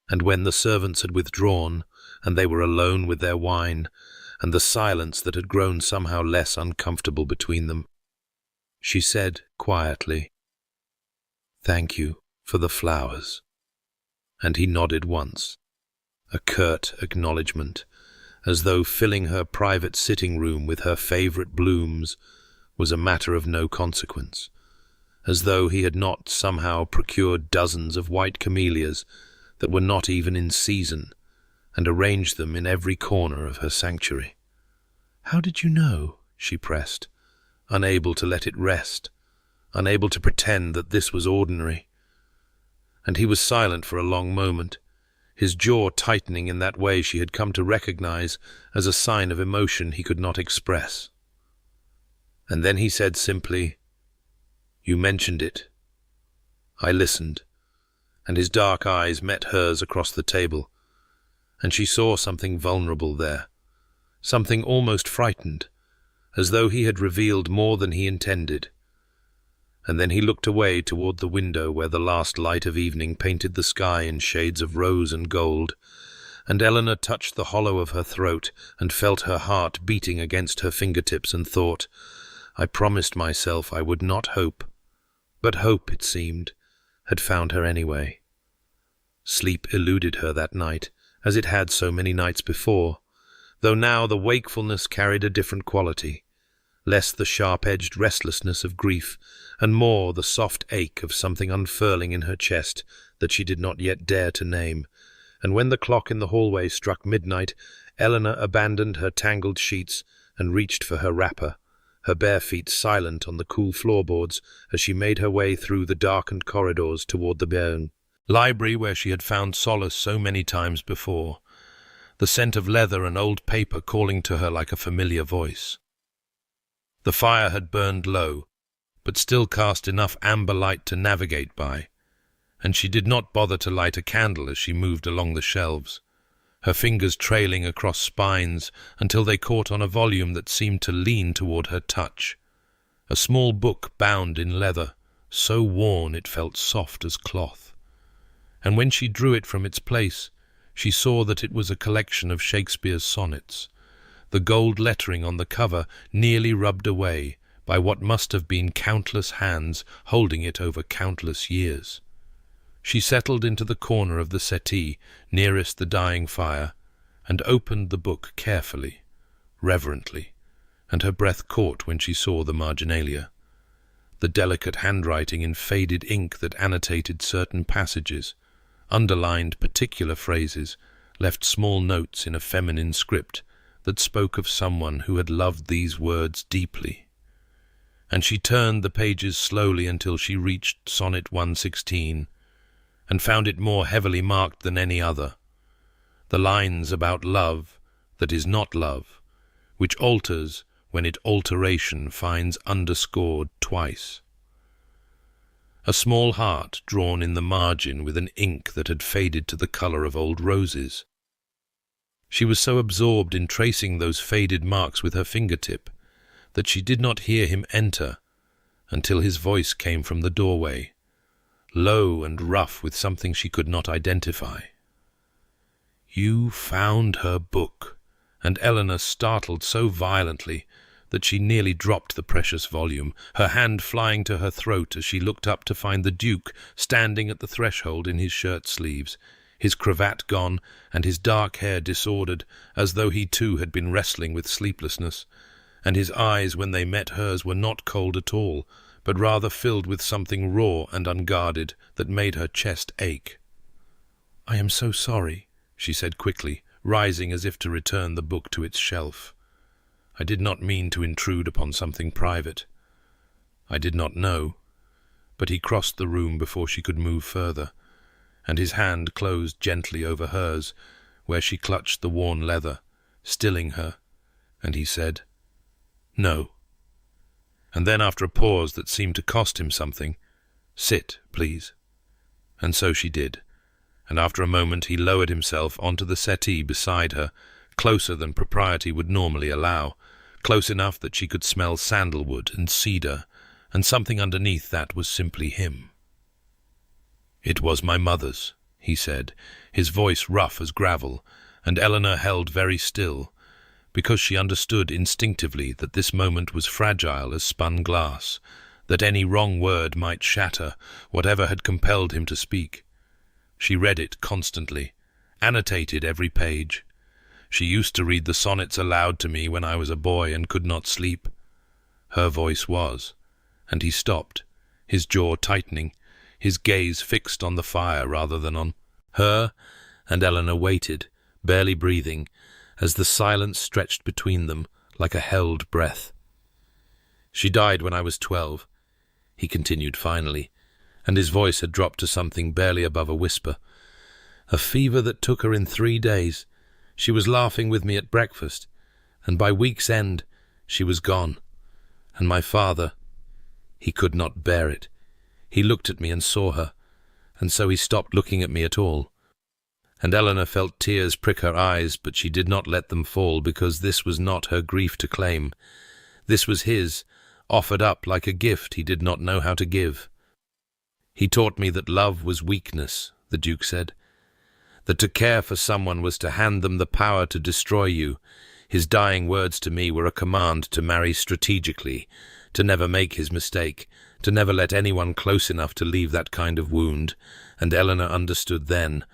And when the servants had withdrawn, and they were alone with their wine, and the silence that had grown somehow less uncomfortable between them, she said quietly, "Thank you for the flowers." And he nodded once, a curt acknowledgement, as though filling her private sitting room with her favourite blooms was a matter of no consequence, as though he had not somehow procured dozens of white camellias that were not even in season and arranged them in every corner of her sanctuary. "How did you know?" she pressed, unable to let it rest, unable to pretend that this was ordinary. And he was silent for a long moment, his jaw tightening in that way she had come to recognize as a sign of emotion he could not express. And then he said simply, "You mentioned it." I listened, and his dark eyes met hers across the table, and she saw something vulnerable there, something almost frightened, as though he had revealed more than he intended. And then he looked away toward the window where the last light of evening painted the sky in shades of rose and gold, and Eleanor touched the hollow of her throat and felt her heart beating against her fingertips and thought, I promised myself I would not hope, but hope, it seemed, had found her anyway. Sleep eluded her that night, as it had so many nights before, though now the wakefulness carried a different quality, less the sharp-edged restlessness of grief, and more the soft ache of something unfurling in her chest that she did not yet dare to name. And when the clock in the hallway struck midnight, Eleanor abandoned her tangled sheets and reached for her wrapper, her bare feet silent on the cool floorboards as she made her way through the darkened corridors toward the Bern library where she had found solace so many times before, the scent of leather and old paper calling to her like a familiar voice. The fire had burned low, but still cast enough amber light to navigate by, and she did not bother to light a candle as she moved along the shelves, her fingers trailing across spines until they caught on a volume that seemed to lean toward her touch, a small book bound in leather, so worn it felt soft as cloth. And when she drew it from its place, she saw that it was a collection of Shakespeare's sonnets, the gold lettering on the cover nearly rubbed away by what must have been countless hands holding it over countless years. She settled into the corner of the settee nearest the dying fire and opened the book carefully, reverently, and her breath caught when she saw the marginalia, the delicate handwriting in faded ink that annotated certain passages, underlined particular phrases, left small notes in a feminine script that spoke of someone who had loved these words deeply. And she turned the pages slowly until she reached Sonnet 116, and found it more heavily marked than any other. The lines about love that is not love, which alters when it alteration finds underscored twice. A small heart drawn in the margin with an ink that had faded to the colour of old roses. She was so absorbed in tracing those faded marks with her fingertip that she did not hear him enter until his voice came from the doorway, low and rough with something she could not identify. "You found her book," and Eleanor startled so violently that she nearly dropped the precious volume, her hand flying to her throat as she looked up to find the Duke standing at the threshold in his shirt-sleeves, his cravat gone and his dark hair disordered, as though he too had been wrestling with sleeplessness, and his eyes when they met hers were not cold at all, but rather filled with something raw and unguarded that made her chest ache. "I am so sorry," she said quickly, rising as if to return the book to its shelf. "I did not mean to intrude upon something private. I did not know." But he crossed the room before she could move further, and his hand closed gently over hers, where she clutched the worn leather, stilling her, and he said, "No." And then, after a pause that seemed to cost him something, "Sit, please." And so she did, and after a moment he lowered himself onto the settee beside her, closer than propriety would normally allow, close enough that she could smell sandalwood and cedar, and something underneath that was simply him. "It was my mother's," he said, his voice rough as gravel, and Eleanor held very still, because she understood instinctively that this moment was fragile as spun glass, that any wrong word might shatter whatever had compelled him to speak. She read it constantly, annotated every page. She used to read the sonnets aloud to me when I was a boy and could not sleep. Her voice was, and he stopped, his jaw tightening, his gaze fixed on the fire rather than on her, and Eleanor waited, barely breathing, as the silence stretched between them like a held breath. "She died when I was 12, he continued finally, and his voice had dropped to something barely above a whisper. "A fever that took her in 3 days. She was laughing with me at breakfast, and by week's end she was gone. And my father, he could not bear it. He looked at me and saw her, and so he stopped looking at me at all." And Eleanor felt tears prick her eyes, but she did not let them fall, because this was not her grief to claim. This was his, offered up like a gift he did not know how to give. "He taught me that love was weakness," the Duke said, "that to care for someone was to hand them the power to destroy you. His dying words to me were a command to marry strategically, to never make his mistake, to never let anyone close enough to leave that kind of wound." And Eleanor understood then,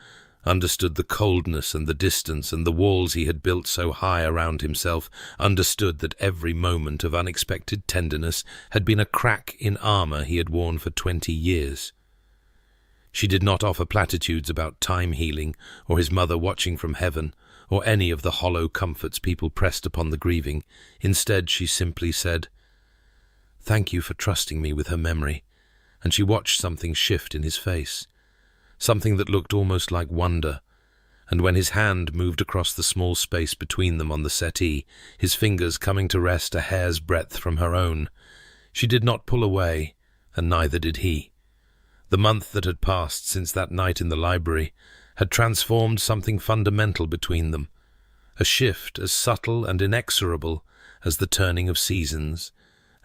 understood the coldness and the distance and the walls he had built so high around himself, understood that every moment of unexpected tenderness had been a crack in armor he had worn for 20 years. She did not offer platitudes about time healing, or his mother watching from heaven, or any of the hollow comforts people pressed upon the grieving. Instead, she simply said, "Thank you for trusting me with her memory," and she watched something shift in his face, something that looked almost like wonder, and when his hand moved across the small space between them on the settee, his fingers coming to rest a hair's breadth from her own, she did not pull away, and neither did he. The month that had passed since that night in the library had transformed something fundamental between them, a shift as subtle and inexorable as the turning of seasons,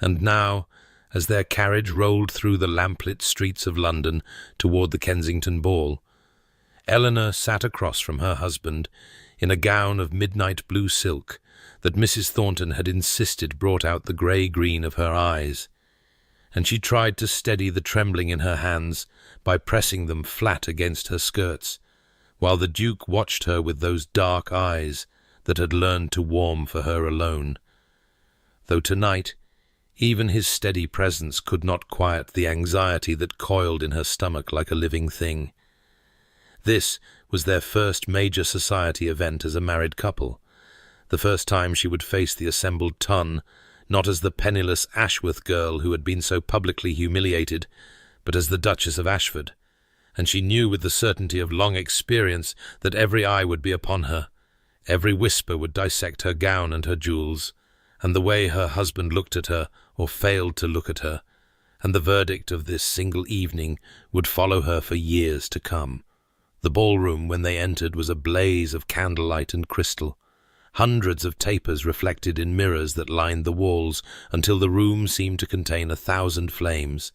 and now, as their carriage rolled through the lamplit streets of London toward the Kensington ball, Eleanor sat across from her husband in a gown of midnight blue silk that Mrs. Thornton had insisted brought out the grey-green of her eyes, and she tried to steady the trembling in her hands by pressing them flat against her skirts, while the Duke watched her with those dark eyes that had learned to warm for her alone. Though tonight, even his steady presence could not quiet the anxiety that coiled in her stomach like a living thing. This was their first major society event as a married couple, the first time she would face the assembled ton, not as the penniless Ashworth girl who had been so publicly humiliated, but as the Duchess of Ashford, and she knew with the certainty of long experience that every eye would be upon her, every whisper would dissect her gown and her jewels, and the way her husband looked at her or failed to look at her, and the verdict of this single evening would follow her for years to come. The ballroom, when they entered, was a blaze of candlelight and crystal, hundreds of tapers reflected in mirrors that lined the walls until the room seemed to contain 1,000 flames,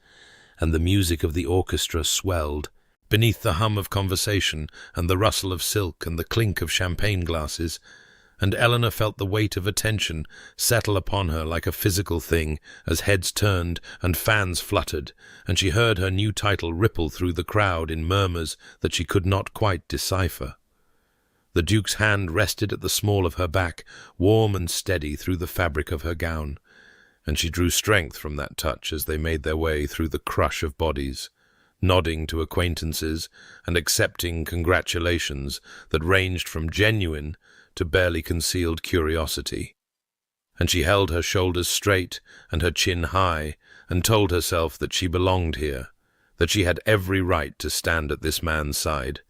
and the music of the orchestra swelled, beneath the hum of conversation and the rustle of silk and the clink of champagne glasses, and Eleanor felt the weight of attention settle upon her like a physical thing as heads turned and fans fluttered, and she heard her new title ripple through the crowd in murmurs that she could not quite decipher. The Duke's hand rested at the small of her back, warm and steady through the fabric of her gown, and she drew strength from that touch as they made their way through the crush of bodies, nodding to acquaintances and accepting congratulations that ranged from genuine to barely concealed curiosity. And she held her shoulders straight and her chin high and told herself that she belonged here, that she had every right to stand at this man's side.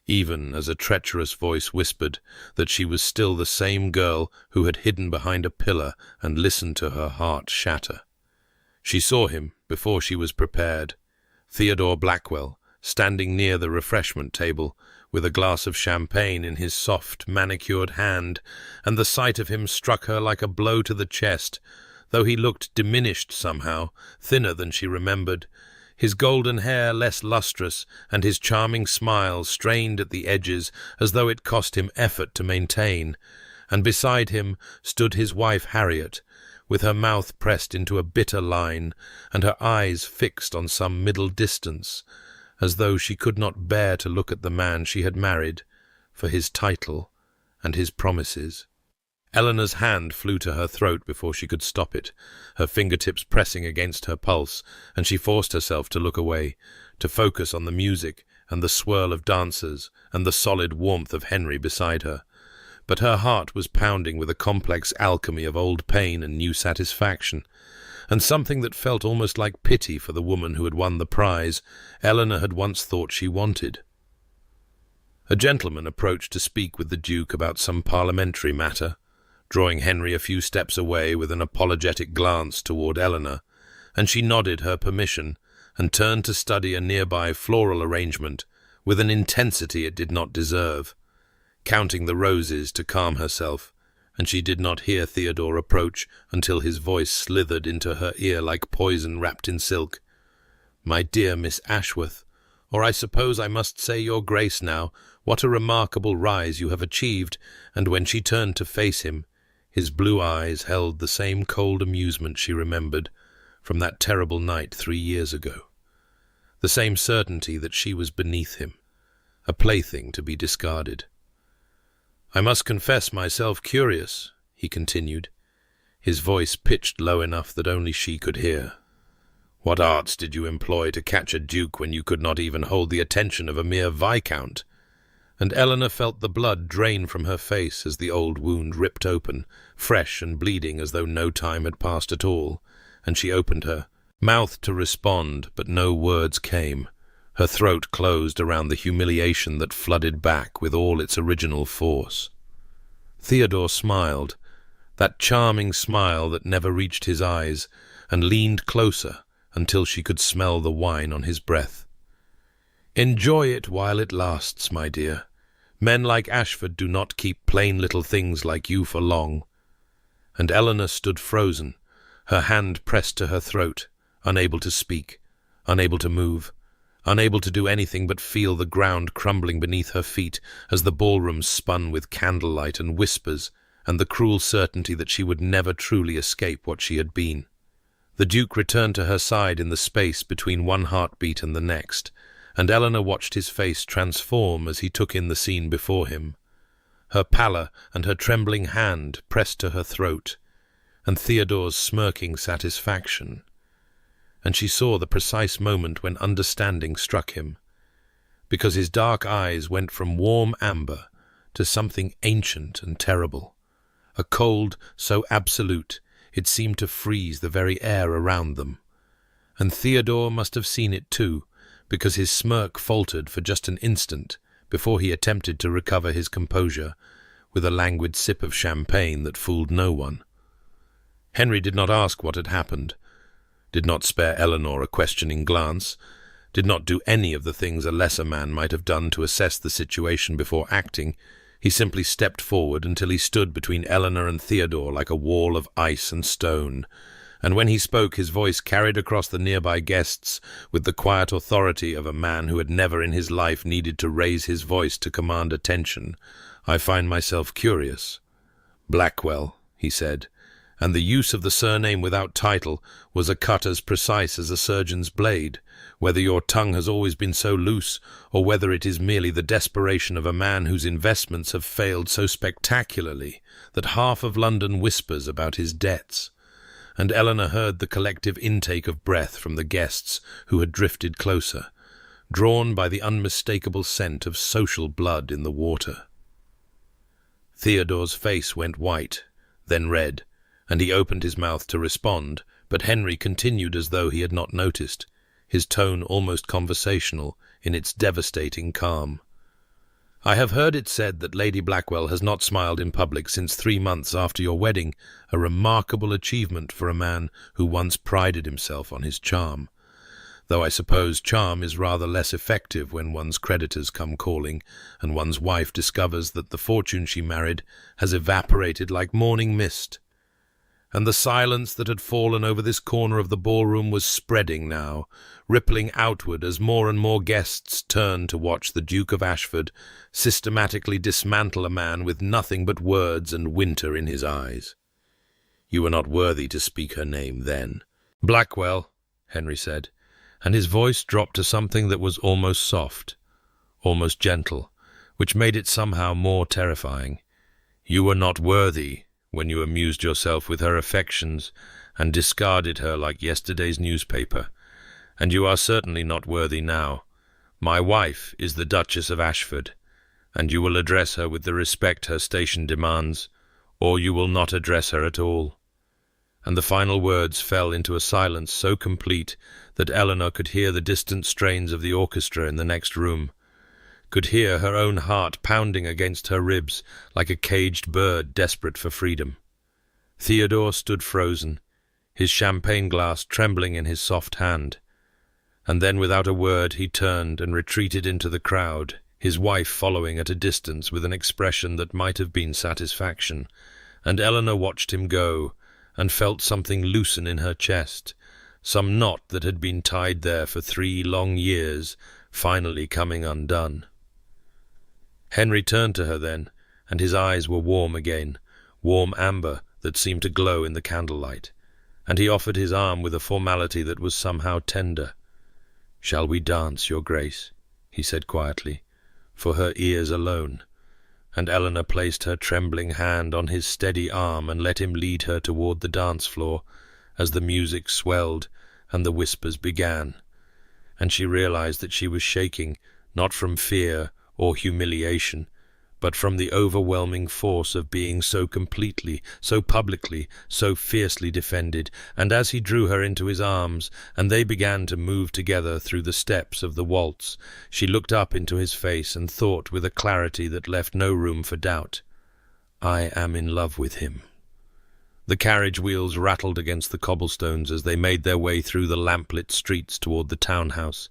even as a treacherous voice whispered that she was still the same girl who had hidden behind a pillar and listened to her heart shatter. She saw him before she was prepared, Theodore Blackwell, standing near the refreshment table, with a glass of champagne in his soft, manicured hand, and the sight of him struck her like a blow to the chest, though he looked diminished somehow, thinner than she remembered, his golden hair less lustrous, and his charming smile strained at the edges as though it cost him effort to maintain, and beside him stood his wife Harriet, with her mouth pressed into a bitter line, and her eyes fixed on some middle distance, as though she could not bear to look at the man she had married, for his title and his promises. Eleanor's hand flew to her throat before she could stop it, her fingertips pressing against her pulse, and she forced herself to look away, to focus on the music and the swirl of dancers and the solid warmth of Henry beside her. But her heart was pounding with a complex alchemy of old pain and new satisfaction, and something that felt almost like pity for the woman who had won the prize Eleanor had once thought she wanted. A gentleman approached to speak with the Duke about some parliamentary matter, drawing Henry a few steps away with an apologetic glance toward Eleanor, and she nodded her permission and turned to study a nearby floral arrangement with an intensity it did not deserve, counting the roses to calm herself, and she did not hear Theodore approach until his voice slithered into her ear like poison wrapped in silk. "My dear Miss Ashworth, or I suppose I must say your grace now, what a remarkable rise you have achieved," and when she turned to face him, his blue eyes held the same cold amusement she remembered from that terrible night 3 years ago, the same certainty that she was beneath him, a plaything to be discarded. "I must confess myself curious," he continued, his voice pitched low enough that only she could hear. "What arts did you employ to catch a duke when you could not even hold the attention of a mere viscount?" And Eleanor felt the blood drain from her face as the old wound ripped open, fresh and bleeding as though no time had passed at all, and she opened her mouth to respond, but no words came. Her throat closed around the humiliation that flooded back with all its original force. Theodore smiled, that charming smile that never reached his eyes, and leaned closer until she could smell the wine on his breath. "Enjoy it while it lasts, my dear. Men like Ashford do not keep plain little things like you for long." And Eleanor stood frozen, her hand pressed to her throat, unable to speak, unable to move, unable to do anything but feel the ground crumbling beneath her feet as the ballroom spun with candlelight and whispers, and the cruel certainty that she would never truly escape what she had been. The Duke returned to her side in the space between one heartbeat and the next, and Eleanor watched his face transform as he took in the scene before him. Her pallor and her trembling hand pressed to her throat, and Theodore's smirking satisfaction. And she saw the precise moment when understanding struck him, because his dark eyes went from warm amber to something ancient and terrible, a cold so absolute it seemed to freeze the very air around them. And Theodore must have seen it too, because his smirk faltered for just an instant before he attempted to recover his composure with a languid sip of champagne that fooled no one. Henry did not ask what had happened, did not spare Eleanor a questioning glance, did not do any of the things a lesser man might have done to assess the situation before acting. He simply stepped forward until he stood between Eleanor and Theodore like a wall of ice and stone, and when he spoke his voice carried across the nearby guests with the quiet authority of a man who had never in his life needed to raise his voice to command attention. "I find myself curious." "Blackwell," he said, and the use of the surname without title was a cut as precise as a surgeon's blade, whether your tongue has always been so loose, or whether it is merely the desperation of a man whose investments have failed so spectacularly that half of London whispers about his debts. And Eleanor heard the collective intake of breath from the guests who had drifted closer, drawn by the unmistakable scent of social blood in the water. Theodore's face went white, then red, and he opened his mouth to respond, but Henry continued as though he had not noticed, his tone almost conversational in its devastating calm. I have heard it said that Lady Blackwell has not smiled in public since 3 months after your wedding, a remarkable achievement for a man who once prided himself on his charm. Though I suppose charm is rather less effective when one's creditors come calling, and one's wife discovers that the fortune she married has evaporated like morning mist. And the silence that had fallen over this corner of the ballroom was spreading now, rippling outward as more and more guests turned to watch the Duke of Ashford systematically dismantle a man with nothing but words and winter in his eyes. You were not worthy to speak her name then. Blackwell, Henry said, and his voice dropped to something that was almost soft, almost gentle, which made it somehow more terrifying. You were not worthy when you amused yourself with her affections and discarded her like yesterday's newspaper, and you are certainly not worthy now. My wife is the Duchess of Ashford, and you will address her with the respect her station demands, or you will not address her at all. And the final words fell into a silence so complete that Eleanor could hear the distant strains of the orchestra in the next room, could hear her own heart pounding against her ribs like a caged bird desperate for freedom. Theodore stood frozen, his champagne glass trembling in his soft hand, and then without a word he turned and retreated into the crowd, his wife following at a distance with an expression that might have been satisfaction, and Eleanor watched him go, and felt something loosen in her chest, some knot that had been tied there for 3 long years, finally coming undone. Henry turned to her then, and his eyes were warm again, warm amber that seemed to glow in the candlelight, and he offered his arm with a formality that was somehow tender. "Shall we dance, Your Grace?" he said quietly, for her ears alone, and Eleanor placed her trembling hand on his steady arm and let him lead her toward the dance floor as the music swelled and the whispers began, and she realized that she was shaking, not from fear or humiliation, but from the overwhelming force of being so completely, so publicly, so fiercely defended. And as he drew her into his arms, and they began to move together through the steps of the waltz, she looked up into his face and thought with a clarity that left no room for doubt, "I am in love with him." The carriage wheels rattled against the cobblestones as they made their way through the lamplit streets toward the townhouse,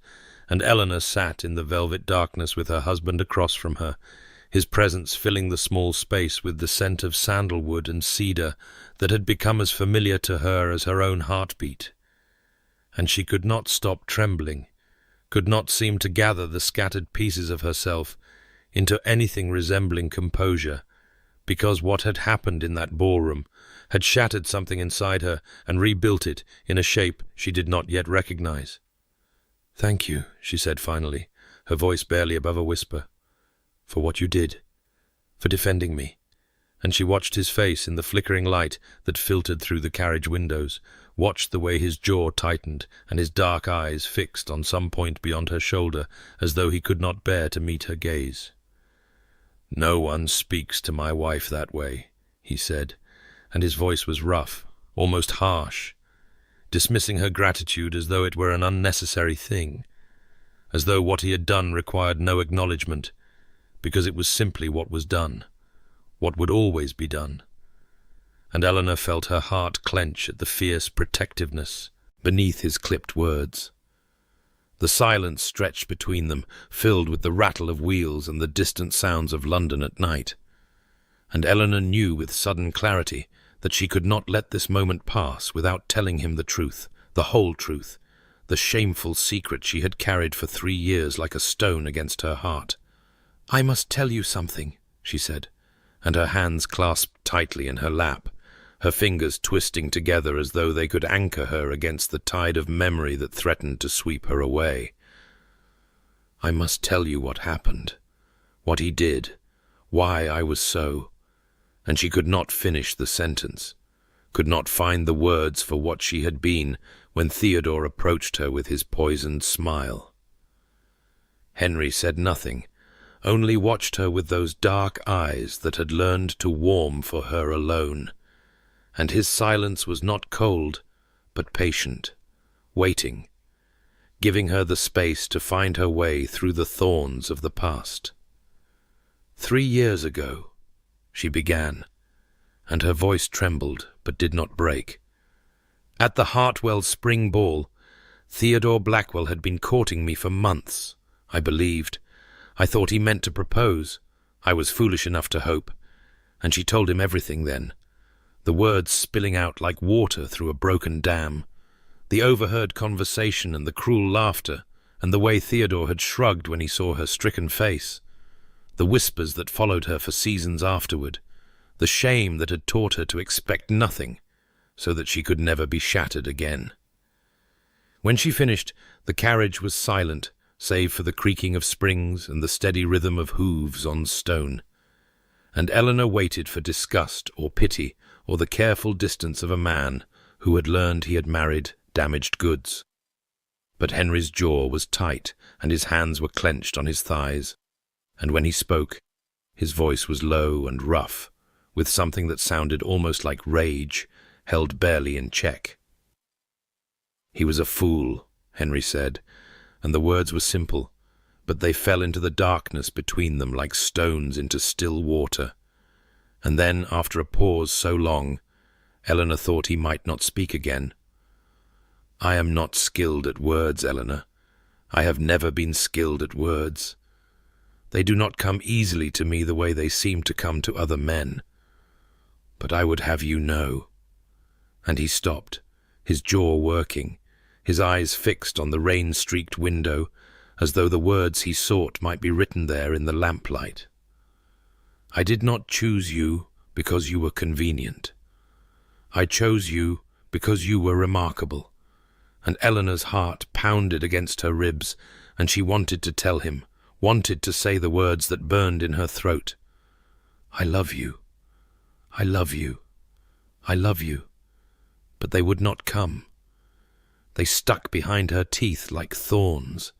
and Eleanor sat in the velvet darkness with her husband across from her, his presence filling the small space with the scent of sandalwood and cedar that had become as familiar to her as her own heartbeat. And she could not stop trembling, could not seem to gather the scattered pieces of herself into anything resembling composure, because what had happened in that ballroom had shattered something inside her and rebuilt it in a shape she did not yet recognize. "Thank you," she said finally, her voice barely above a whisper, "for what you did, for defending me." And she watched his face in the flickering light that filtered through the carriage windows, watched the way his jaw tightened and his dark eyes fixed on some point beyond her shoulder as though he could not bear to meet her gaze. "No one speaks to my wife that way," he said, and his voice was rough, almost harsh, dismissing her gratitude as though it were an unnecessary thing, as though what he had done required no acknowledgement, because it was simply what was done, what would always be done. And Eleanor felt her heart clench at the fierce protectiveness beneath his clipped words. The silence stretched between them, filled with the rattle of wheels and the distant sounds of London at night. And Eleanor knew with sudden clarity that she could not let this moment pass without telling him the truth, the whole truth, the shameful secret she had carried for 3 years like a stone against her heart. "I must tell you something," she said, and her hands clasped tightly in her lap, her fingers twisting together as though they could anchor her against the tide of memory that threatened to sweep her away. "I must tell you what happened, what he did, why I was so—" and she could not finish the sentence, could not find the words for what she had been when Theodore approached her with his poisoned smile. Henry said nothing, only watched her with those dark eyes that had learned to warm for her alone, and his silence was not cold, but patient, waiting, giving her the space to find her way through the thorns of the past. 3 years ago, she began, and her voice trembled but did not break. At the Hartwell spring ball, Theodore Blackwell had been courting me for months, I believed. I thought he meant to propose. I was foolish enough to hope. And she told him everything then, the words spilling out like water through a broken dam, the overheard conversation and the cruel laughter, and the way Theodore had shrugged when he saw her stricken face, the whispers that followed her for seasons afterward, the shame that had taught her to expect nothing, so that she could never be shattered again. When she finished, the carriage was silent, save for the creaking of springs and the steady rhythm of hooves on stone. And Eleanor waited for disgust or pity or the careful distance of a man who had learned he had married damaged goods. But Henry's jaw was tight and his hands were clenched on his thighs, and when he spoke, his voice was low and rough, with something that sounded almost like rage, held barely in check. "He was a fool," Henry said, and the words were simple, but they fell into the darkness between them like stones into still water. And then, after a pause so long, Eleanor thought he might not speak again. "I am not skilled at words, Eleanor. I have never been skilled at words. They do not come easily to me the way they seem to come to other men. But I would have you know." And he stopped, his jaw working, his eyes fixed on the rain-streaked window, as though the words he sought might be written there in the lamplight. "I did not choose you because you were convenient. I chose you because you were remarkable." And Eleanor's heart pounded against her ribs, and she wanted to tell him, wanted to say the words that burned in her throat. "I love you. I love you. I love you." But they would not come. They stuck behind her teeth like thorns.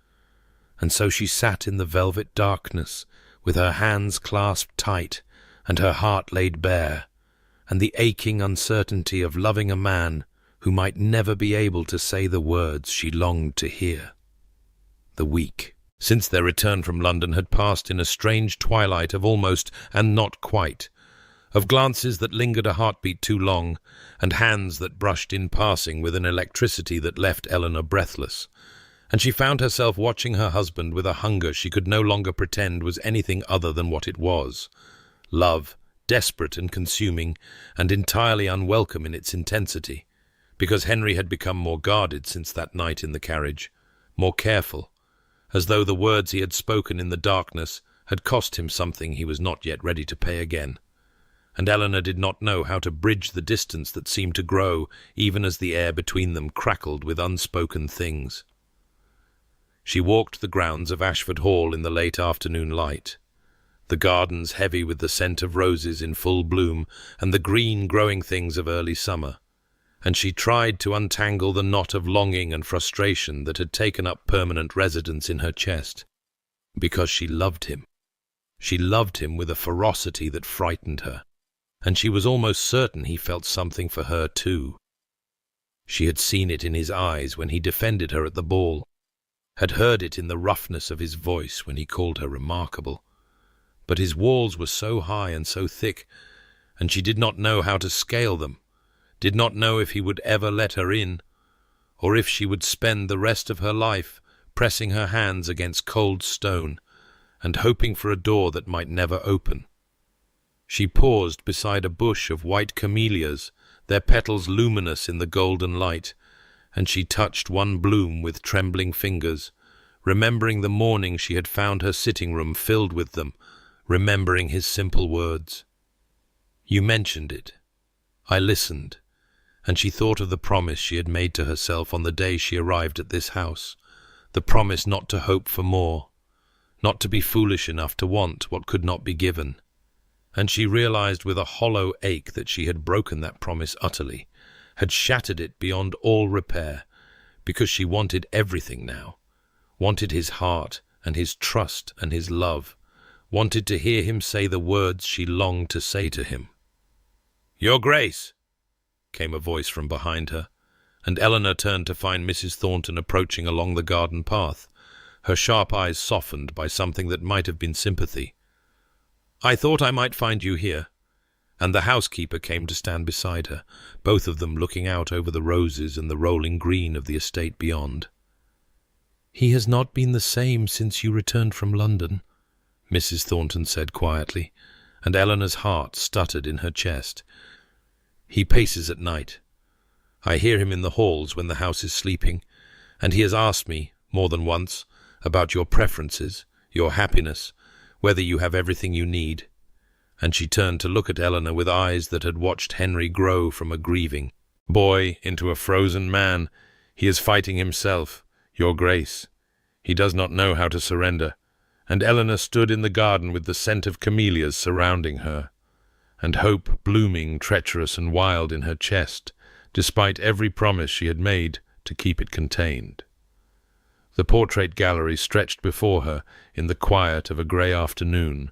And so she sat in the velvet darkness, with her hands clasped tight and her heart laid bare, and the aching uncertainty of loving a man who might never be able to say the words she longed to hear. The week since their return from London had passed in a strange twilight of almost and not quite, of glances that lingered a heartbeat too long, and hands that brushed in passing with an electricity that left Eleanor breathless. And she found herself watching her husband with a hunger she could no longer pretend was anything other than what it was. Love, desperate and consuming, and entirely unwelcome in its intensity, because Henry had become more guarded since that night in the carriage, more careful, as though the words he had spoken in the darkness had cost him something he was not yet ready to pay again. And Eleanor did not know how to bridge the distance that seemed to grow even as the air between them crackled with unspoken things. She walked the grounds of Ashford Hall in the late afternoon light, the gardens heavy with the scent of roses in full bloom and the green growing things of early summer, and she tried to untangle the knot of longing and frustration that had taken up permanent residence in her chest, because she loved him. She loved him with a ferocity that frightened her, and she was almost certain he felt something for her too. She had seen it in his eyes when he defended her at the ball, had heard it in the roughness of his voice when he called her remarkable. But his walls were so high and so thick, and she did not know how to scale them, did not know if he would ever let her in, or if she would spend the rest of her life pressing her hands against cold stone and hoping for a door that might never open. She paused beside a bush of white camellias, their petals luminous in the golden light, and she touched one bloom with trembling fingers, remembering the morning she had found her sitting room filled with them, remembering his simple words. "You mentioned it. I listened," and she thought of the promise she had made to herself on the day she arrived at this house, the promise not to hope for more, not to be foolish enough to want what could not be given. And she realized with a hollow ache that she had broken that promise utterly, had shattered it beyond all repair, because she wanted everything now, wanted his heart and his trust and his love, wanted to hear him say the words she longed to say to him. "Your Grace," came a voice from behind her, and Eleanor turned to find Mrs. Thornton approaching along the garden path, her sharp eyes softened by something that might have been sympathy. I thought I might find you here." And the housekeeper came to stand beside her, both of them looking out over the roses and the rolling green of the estate beyond. "He has not been the same since you returned from London," Mrs. Thornton said quietly, and Eleanor's heart stuttered in her chest. "He paces at night. I hear him in the halls when the house is sleeping, and he has asked me, more than once, about your preferences, your happiness, whether you have everything you need." And she turned to look at Eleanor with eyes that had watched Henry grow from a grieving boy into a frozen man. "He is fighting himself, your grace. He does not know how to surrender." And Eleanor stood in the garden with the scent of camellias surrounding her, and hope blooming treacherous and wild in her chest, despite every promise she had made to keep it contained. The portrait gallery stretched before her in the quiet of a grey afternoon,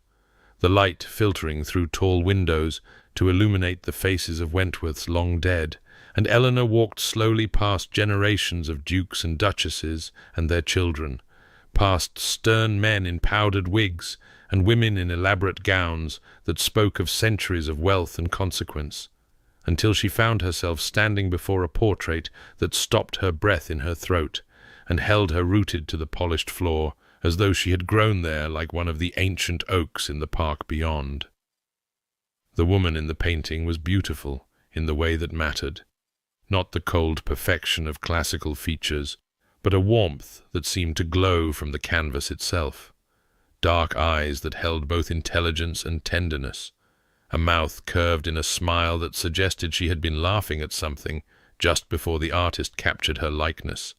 the light filtering through tall windows to illuminate the faces of Wentworths long dead, and Eleanor walked slowly past generations of dukes and duchesses and their children, past stern men in powdered wigs and women in elaborate gowns that spoke of centuries of wealth and consequence, until she found herself standing before a portrait that stopped her breath in her throat and held her rooted to the polished floor, as though she had grown there like one of the ancient oaks in the park beyond. The woman in the painting was beautiful in the way that mattered, not the cold perfection of classical features, but a warmth that seemed to glow from the canvas itself, dark eyes that held both intelligence and tenderness, a mouth curved in a smile that suggested she had been laughing at something just before the artist captured her likeness,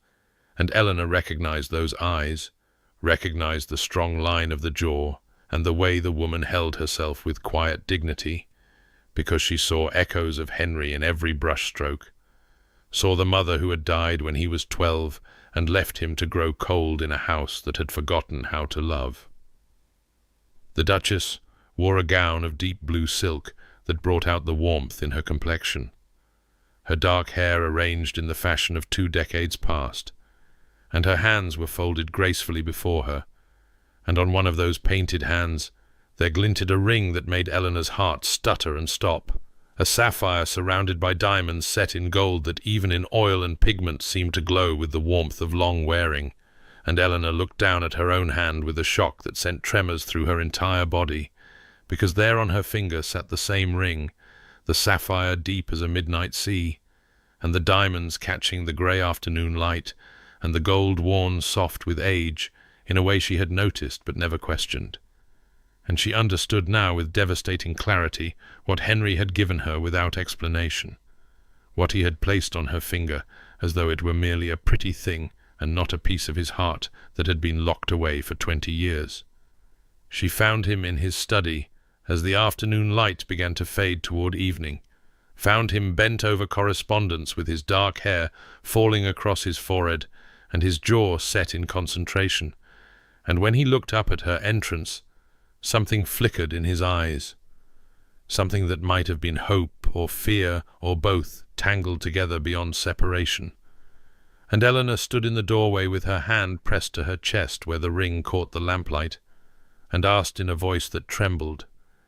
and Eleanor recognized those eyes, recognized the strong line of the jaw and the way the woman held herself with quiet dignity, because she saw echoes of Henry in every brushstroke, saw the mother who had died when he was 12 and left him to grow cold in a house that had forgotten how to love. The Duchess wore a gown of deep blue silk that brought out the warmth in her complexion, her dark hair arranged in the fashion of 2 decades past, and her hands were folded gracefully before her, and on one of those painted hands there glinted a ring that made Eleanor's heart stutter and stop, a sapphire surrounded by diamonds set in gold that even in oil and pigment seemed to glow with the warmth of long wearing, and Eleanor looked down at her own hand with a shock that sent tremors through her entire body, because there on her finger sat the same ring, the sapphire deep as a midnight sea, and the diamonds catching the grey afternoon light, and the gold worn soft with age, in a way she had noticed but never questioned. And she understood now with devastating clarity what Henry had given her without explanation, what he had placed on her finger as though it were merely a pretty thing and not a piece of his heart that had been locked away for 20 years. She found him in his study as the afternoon light began to fade toward evening, found him bent over correspondence with his dark hair falling across his forehead and his jaw set in concentration, and when he looked up at her entrance, something flickered in his eyes, something that might have been hope or fear or both tangled together beyond separation. And Eleanor stood in the doorway with her hand pressed to her chest where the ring caught the lamplight, and asked in a voice that trembled,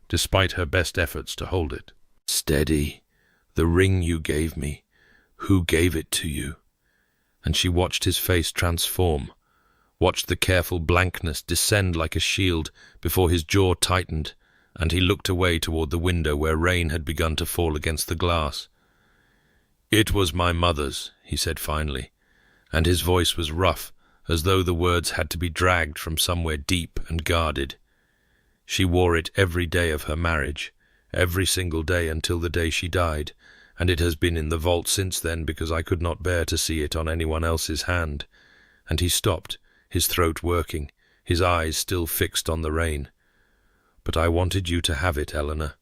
despite her best efforts to hold it, "Steady, the ring you gave me, who gave it to you?" And she watched his face transform, watched the careful blankness descend like a shield before his jaw tightened, and he looked away toward the window where rain had begun to fall against the glass. "It was my mother's," he said finally, and his voice was rough, as though the words had to be dragged from somewhere deep and guarded. "She wore it every day of her marriage, every single day until the day she died, and it has been in the vault since then because I could not bear to see it on anyone else's hand." And he stopped, his throat working, his eyes still fixed on the rain. "But I wanted you to have it, Eleanor.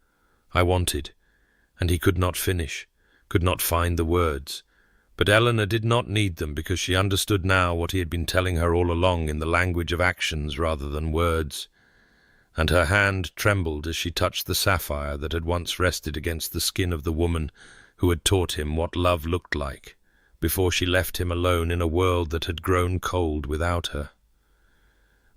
I wanted." And he could not finish, could not find the words. But Eleanor did not need them because she understood now what he had been telling her all along in the language of actions rather than words. And her hand trembled as she touched the sapphire that had once rested against the skin of the woman who had taught him what love looked like, before she left him alone in a world that had grown cold without her.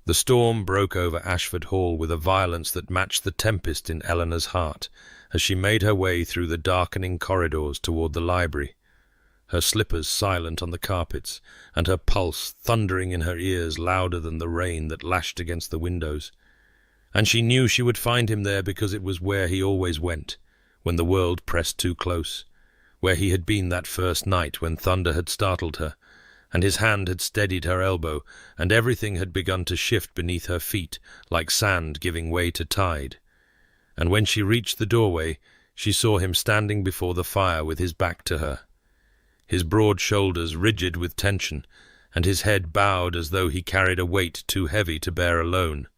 The storm broke over Ashford Hall with a violence that matched the tempest in Eleanor's heart as she made her way through the darkening corridors toward the library, her slippers silent on the carpets, and her pulse thundering in her ears louder than the rain that lashed against the windows. And she knew she would find him there because it was where he always went, when the world pressed too close, where he had been that first night when thunder had startled her, and his hand had steadied her elbow, and everything had begun to shift beneath her feet, like sand giving way to tide. And when she reached the doorway, she saw him standing before the fire with his back to her, his broad shoulders rigid with tension, and his head bowed as though he carried a weight too heavy to bear alone.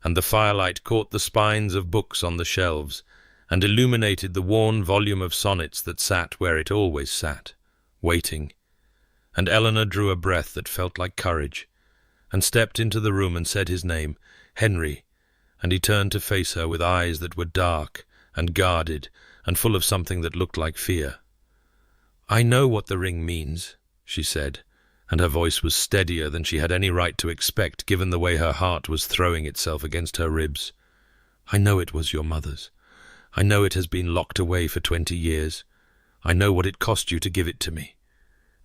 And the firelight caught the spines of books on the shelves, and illuminated the worn volume of sonnets that sat where it always sat, waiting. And Eleanor drew a breath that felt like courage, and stepped into the room and said his name, Henry, and he turned to face her with eyes that were dark and guarded and full of something that looked like fear. "I know what the ring means," she said, and her voice was steadier than she had any right to expect given the way her heart was throwing itself against her ribs. "I know it was your mother's. I know it has been locked away for 20 years. I know what it cost you to give it to me."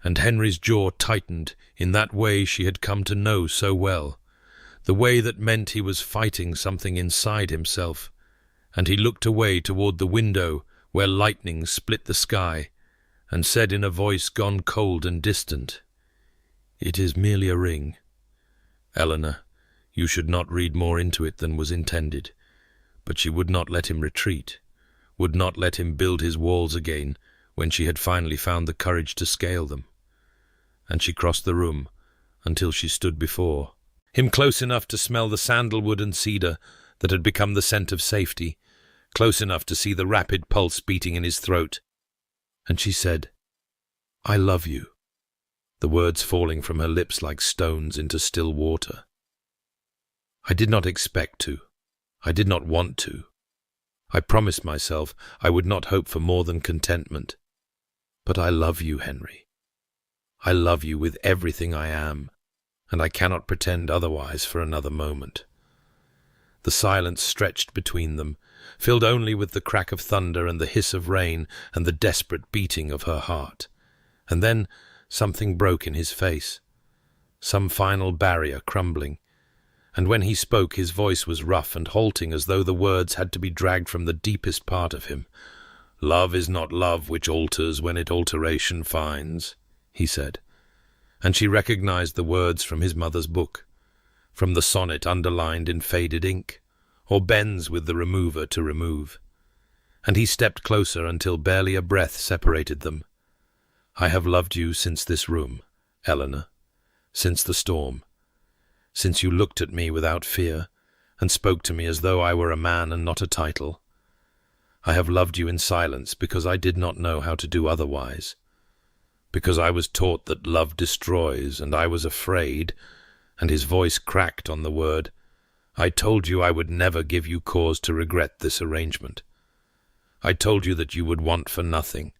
And Henry's jaw tightened in that way she had come to know so well, the way that meant he was fighting something inside himself, and he looked away toward the window where lightning split the sky, and said in a voice gone cold and distant, "It is merely a ring. Eleanor, you should not read more into it than was intended." But she would not let him retreat, would not let him build his walls again when she had finally found the courage to scale them. And she crossed the room until she stood before him, close enough to smell the sandalwood and cedar that had become the scent of safety, close enough to see the rapid pulse beating in his throat. And she said, "I love you," the words falling from her lips like stones into still water. "I did not expect to. I did not want to. I promised myself I would not hope for more than contentment. But I love you, Henry. I love you with everything I am, and I cannot pretend otherwise for another moment." The silence stretched between them, filled only with the crack of thunder and the hiss of rain and the desperate beating of her heart. And then something broke in his face, some final barrier crumbling, and when he spoke his voice was rough and halting as though the words had to be dragged from the deepest part of him. "Love is not love which alters when it alteration finds," he said, and she recognized the words from his mother's book, from the sonnet underlined in faded ink, or Ben's with the remover to remove. And he stepped closer until barely a breath separated them. "I have loved you since this room, Eleanor, since the storm, since you looked at me without fear and spoke to me as though I were a man and not a title. I have loved you in silence because I did not know how to do otherwise, because I was taught that love destroys, and I was afraid," and his voice cracked on the word. "I told you I would never give you cause to regret this arrangement. I told you that you would want for nothing,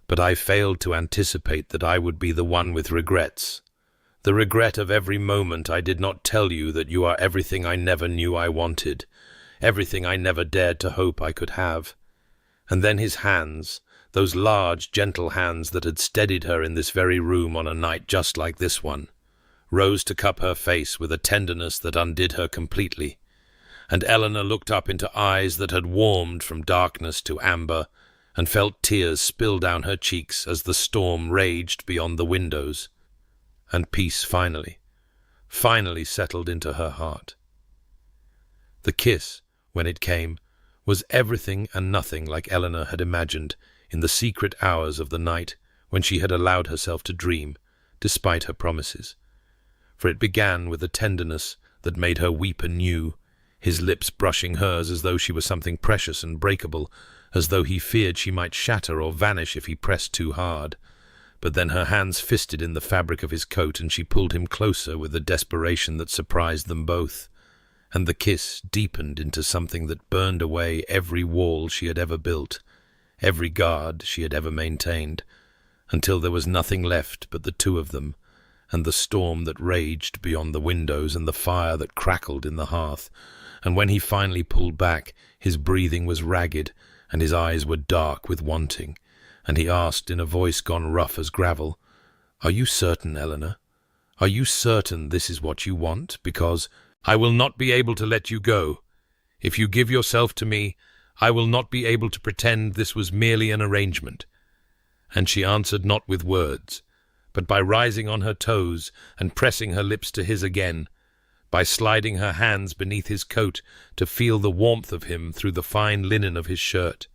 but I failed to anticipate that I would be the one with regrets. The regret of every moment I did not tell you that you are everything I never knew I wanted, everything I never dared to hope I could have." And then his hands, those large, gentle hands that had steadied her in this very room on a night just like this one, rose to cup her face with a tenderness that undid her completely, and Eleanor looked up into eyes that had warmed from darkness to amber, and felt tears spill down her cheeks as the storm raged beyond the windows, and peace finally settled into her heart. The kiss, when it came, was everything and nothing like Eleanor had imagined in the secret hours of the night when she had allowed herself to dream, despite her promises. For it began with a tenderness that made her weep anew, his lips brushing hers as though she were something precious and breakable, as though he feared she might shatter or vanish if he pressed too hard. But then her hands fisted in the fabric of his coat, and she pulled him closer with a desperation that surprised them both, and the kiss deepened into something that burned away every wall she had ever built, every guard she had ever maintained, until there was nothing left but the two of them, and the storm that raged beyond the windows, and the fire that crackled in the hearth. And when he finally pulled back, his breathing was ragged, and his eyes were dark with wanting, and he asked in a voice gone rough as gravel, "Are you certain, Eleanor? Are you certain this is what you want? Because I will not be able to let you go. If you give yourself to me, I will not be able to pretend this was merely an arrangement." And she answered not with words, but by rising on her toes and pressing her lips to his again, by sliding her hands beneath his coat to feel the warmth of him through the fine linen of his shirt.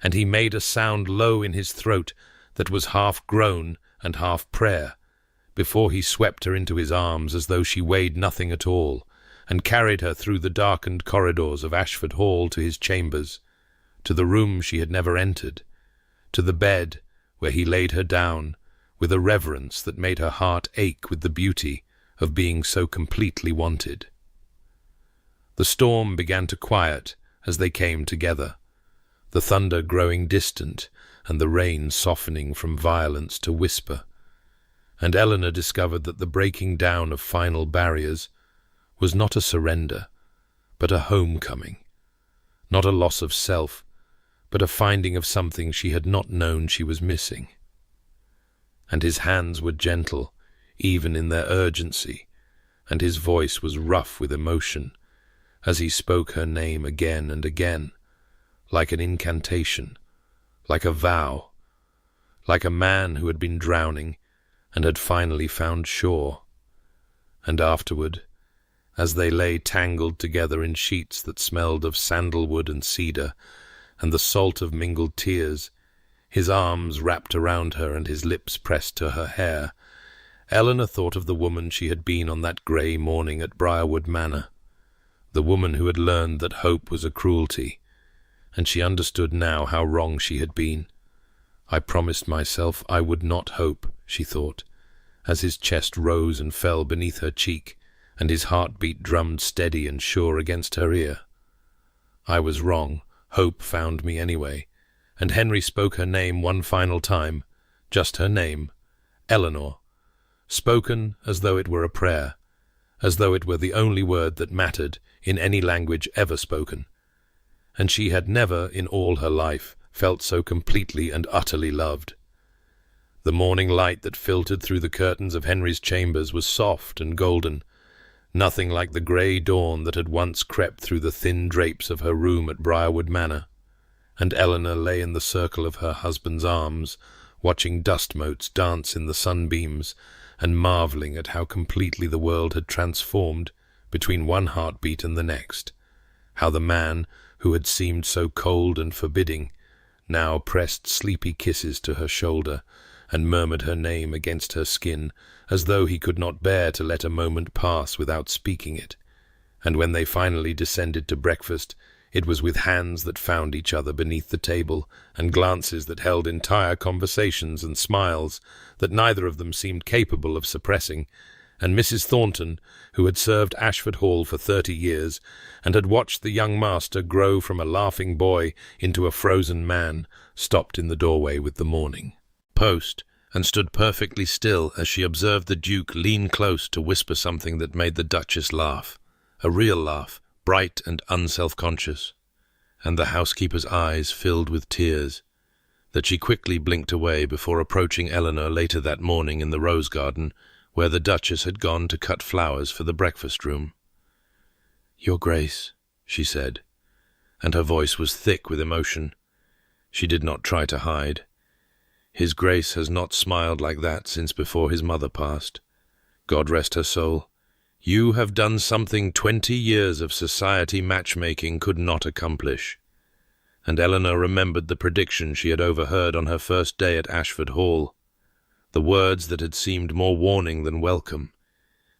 And he made a sound low in his throat that was half groan and half prayer, before he swept her into his arms as though she weighed nothing at all, and carried her through the darkened corridors of Ashford Hall to his chambers, to the room she had never entered, to the bed where he laid her down, with a reverence that made her heart ache with the beauty of being so completely wanted. The storm began to quiet as they came together, the thunder growing distant and the rain softening from violence to whisper, and Eleanor discovered that the breaking down of final barriers was not a surrender, but a homecoming, not a loss of self, but a finding of something she had not known she was missing. And his hands were gentle, even in their urgency, and his voice was rough with emotion, as he spoke her name again and again, like an incantation, like a vow, like a man who had been drowning and had finally found shore. And afterward, as they lay tangled together in sheets that smelled of sandalwood and cedar, and the salt of mingled tears, his arms wrapped around her and his lips pressed to her hair, Eleanor thought of the woman she had been on that grey morning at Briarwood Manor, the woman who had learned that hope was a cruelty, and she understood now how wrong she had been. I promised myself I would not hope, she thought, as his chest rose and fell beneath her cheek, and his heartbeat drummed steady and sure against her ear. I was wrong. Hope found me anyway, and Henry spoke her name one final time, just her name, Eleanor, spoken as though it were a prayer, as though it were the only word that mattered in any language ever spoken, and she had never in all her life felt so completely and utterly loved. The morning light that filtered through the curtains of Henry's chambers was soft and golden, nothing like the grey dawn that had once crept through the thin drapes of her room at Briarwood Manor, and Eleanor lay in the circle of her husband's arms, watching dust motes dance in the sunbeams, and marvelling at how completely the world had transformed between one heartbeat and the next, how the man, who had seemed so cold and forbidding, now pressed sleepy kisses to her shoulder, and murmured her name against her skin, as though he could not bear to let a moment pass without speaking it. And when they finally descended to breakfast, it was with hands that found each other beneath the table, and glances that held entire conversations and smiles that neither of them seemed capable of suppressing, and Mrs. Thornton, who had served Ashford Hall for 30 years, and had watched the young master grow from a laughing boy into a frozen man, stopped in the doorway with the morning post, and stood perfectly still as she observed the Duke lean close to whisper something that made the Duchess laugh, a real laugh, bright and unself-conscious, and the housekeeper's eyes filled with tears, that she quickly blinked away before approaching Eleanor later that morning in the rose garden, where the Duchess had gone to cut flowers for the breakfast-room. "Your Grace," she said, and her voice was thick with emotion. She did not try to hide. His Grace has not smiled like that since before his mother passed. God rest her soul. You have done something 20 years of society matchmaking could not accomplish. And Eleanor remembered the prediction she had overheard on her first day at Ashford Hall, the words that had seemed more warning than welcome,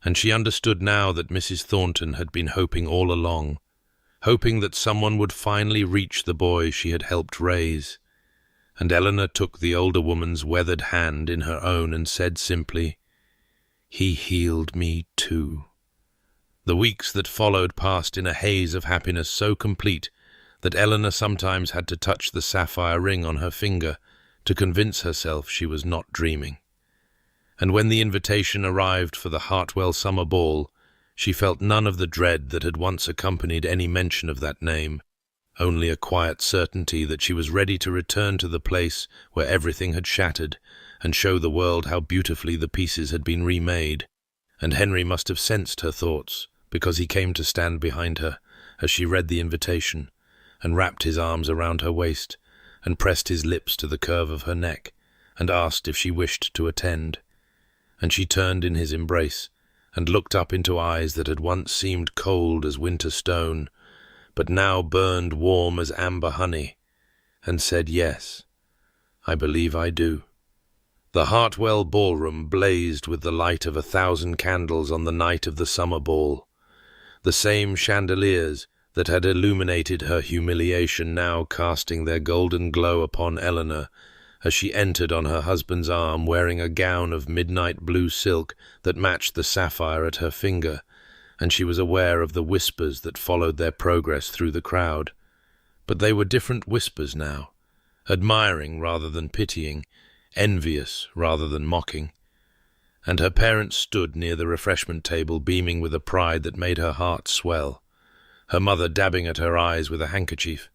and she understood now that Mrs. Thornton had been hoping all along, hoping that someone would finally reach the boy she had helped raise. And Eleanor took the older woman's weathered hand in her own and said simply, "He healed me too." The weeks that followed passed in a haze of happiness so complete that Eleanor sometimes had to touch the sapphire ring on her finger to convince herself she was not dreaming. And when the invitation arrived for the Hartwell summer ball, she felt none of the dread that had once accompanied any mention of that name, only a quiet certainty that she was ready to return to the place where everything had shattered and show the world how beautifully the pieces had been remade. And Henry must have sensed her thoughts, because he came to stand behind her as she read the invitation, and wrapped his arms around her waist, and pressed his lips to the curve of her neck, and asked if she wished to attend. And she turned in his embrace, and looked up into eyes that had once seemed cold as winter stone, but now burned warm as amber honey, and said, "Yes, I believe I do." The Hartwell ballroom blazed with the light of 1,000 candles on the night of the summer ball. The same chandeliers that had illuminated her humiliation now casting their golden glow upon Eleanor as she entered on her husband's arm wearing a gown of midnight blue silk that matched the sapphire at her finger, and she was aware of the whispers that followed their progress through the crowd. But they were different whispers now, admiring rather than pitying, envious rather than mocking. And her parents stood near the refreshment table beaming with a pride that made her heart swell, her mother dabbing at her eyes with a handkerchief,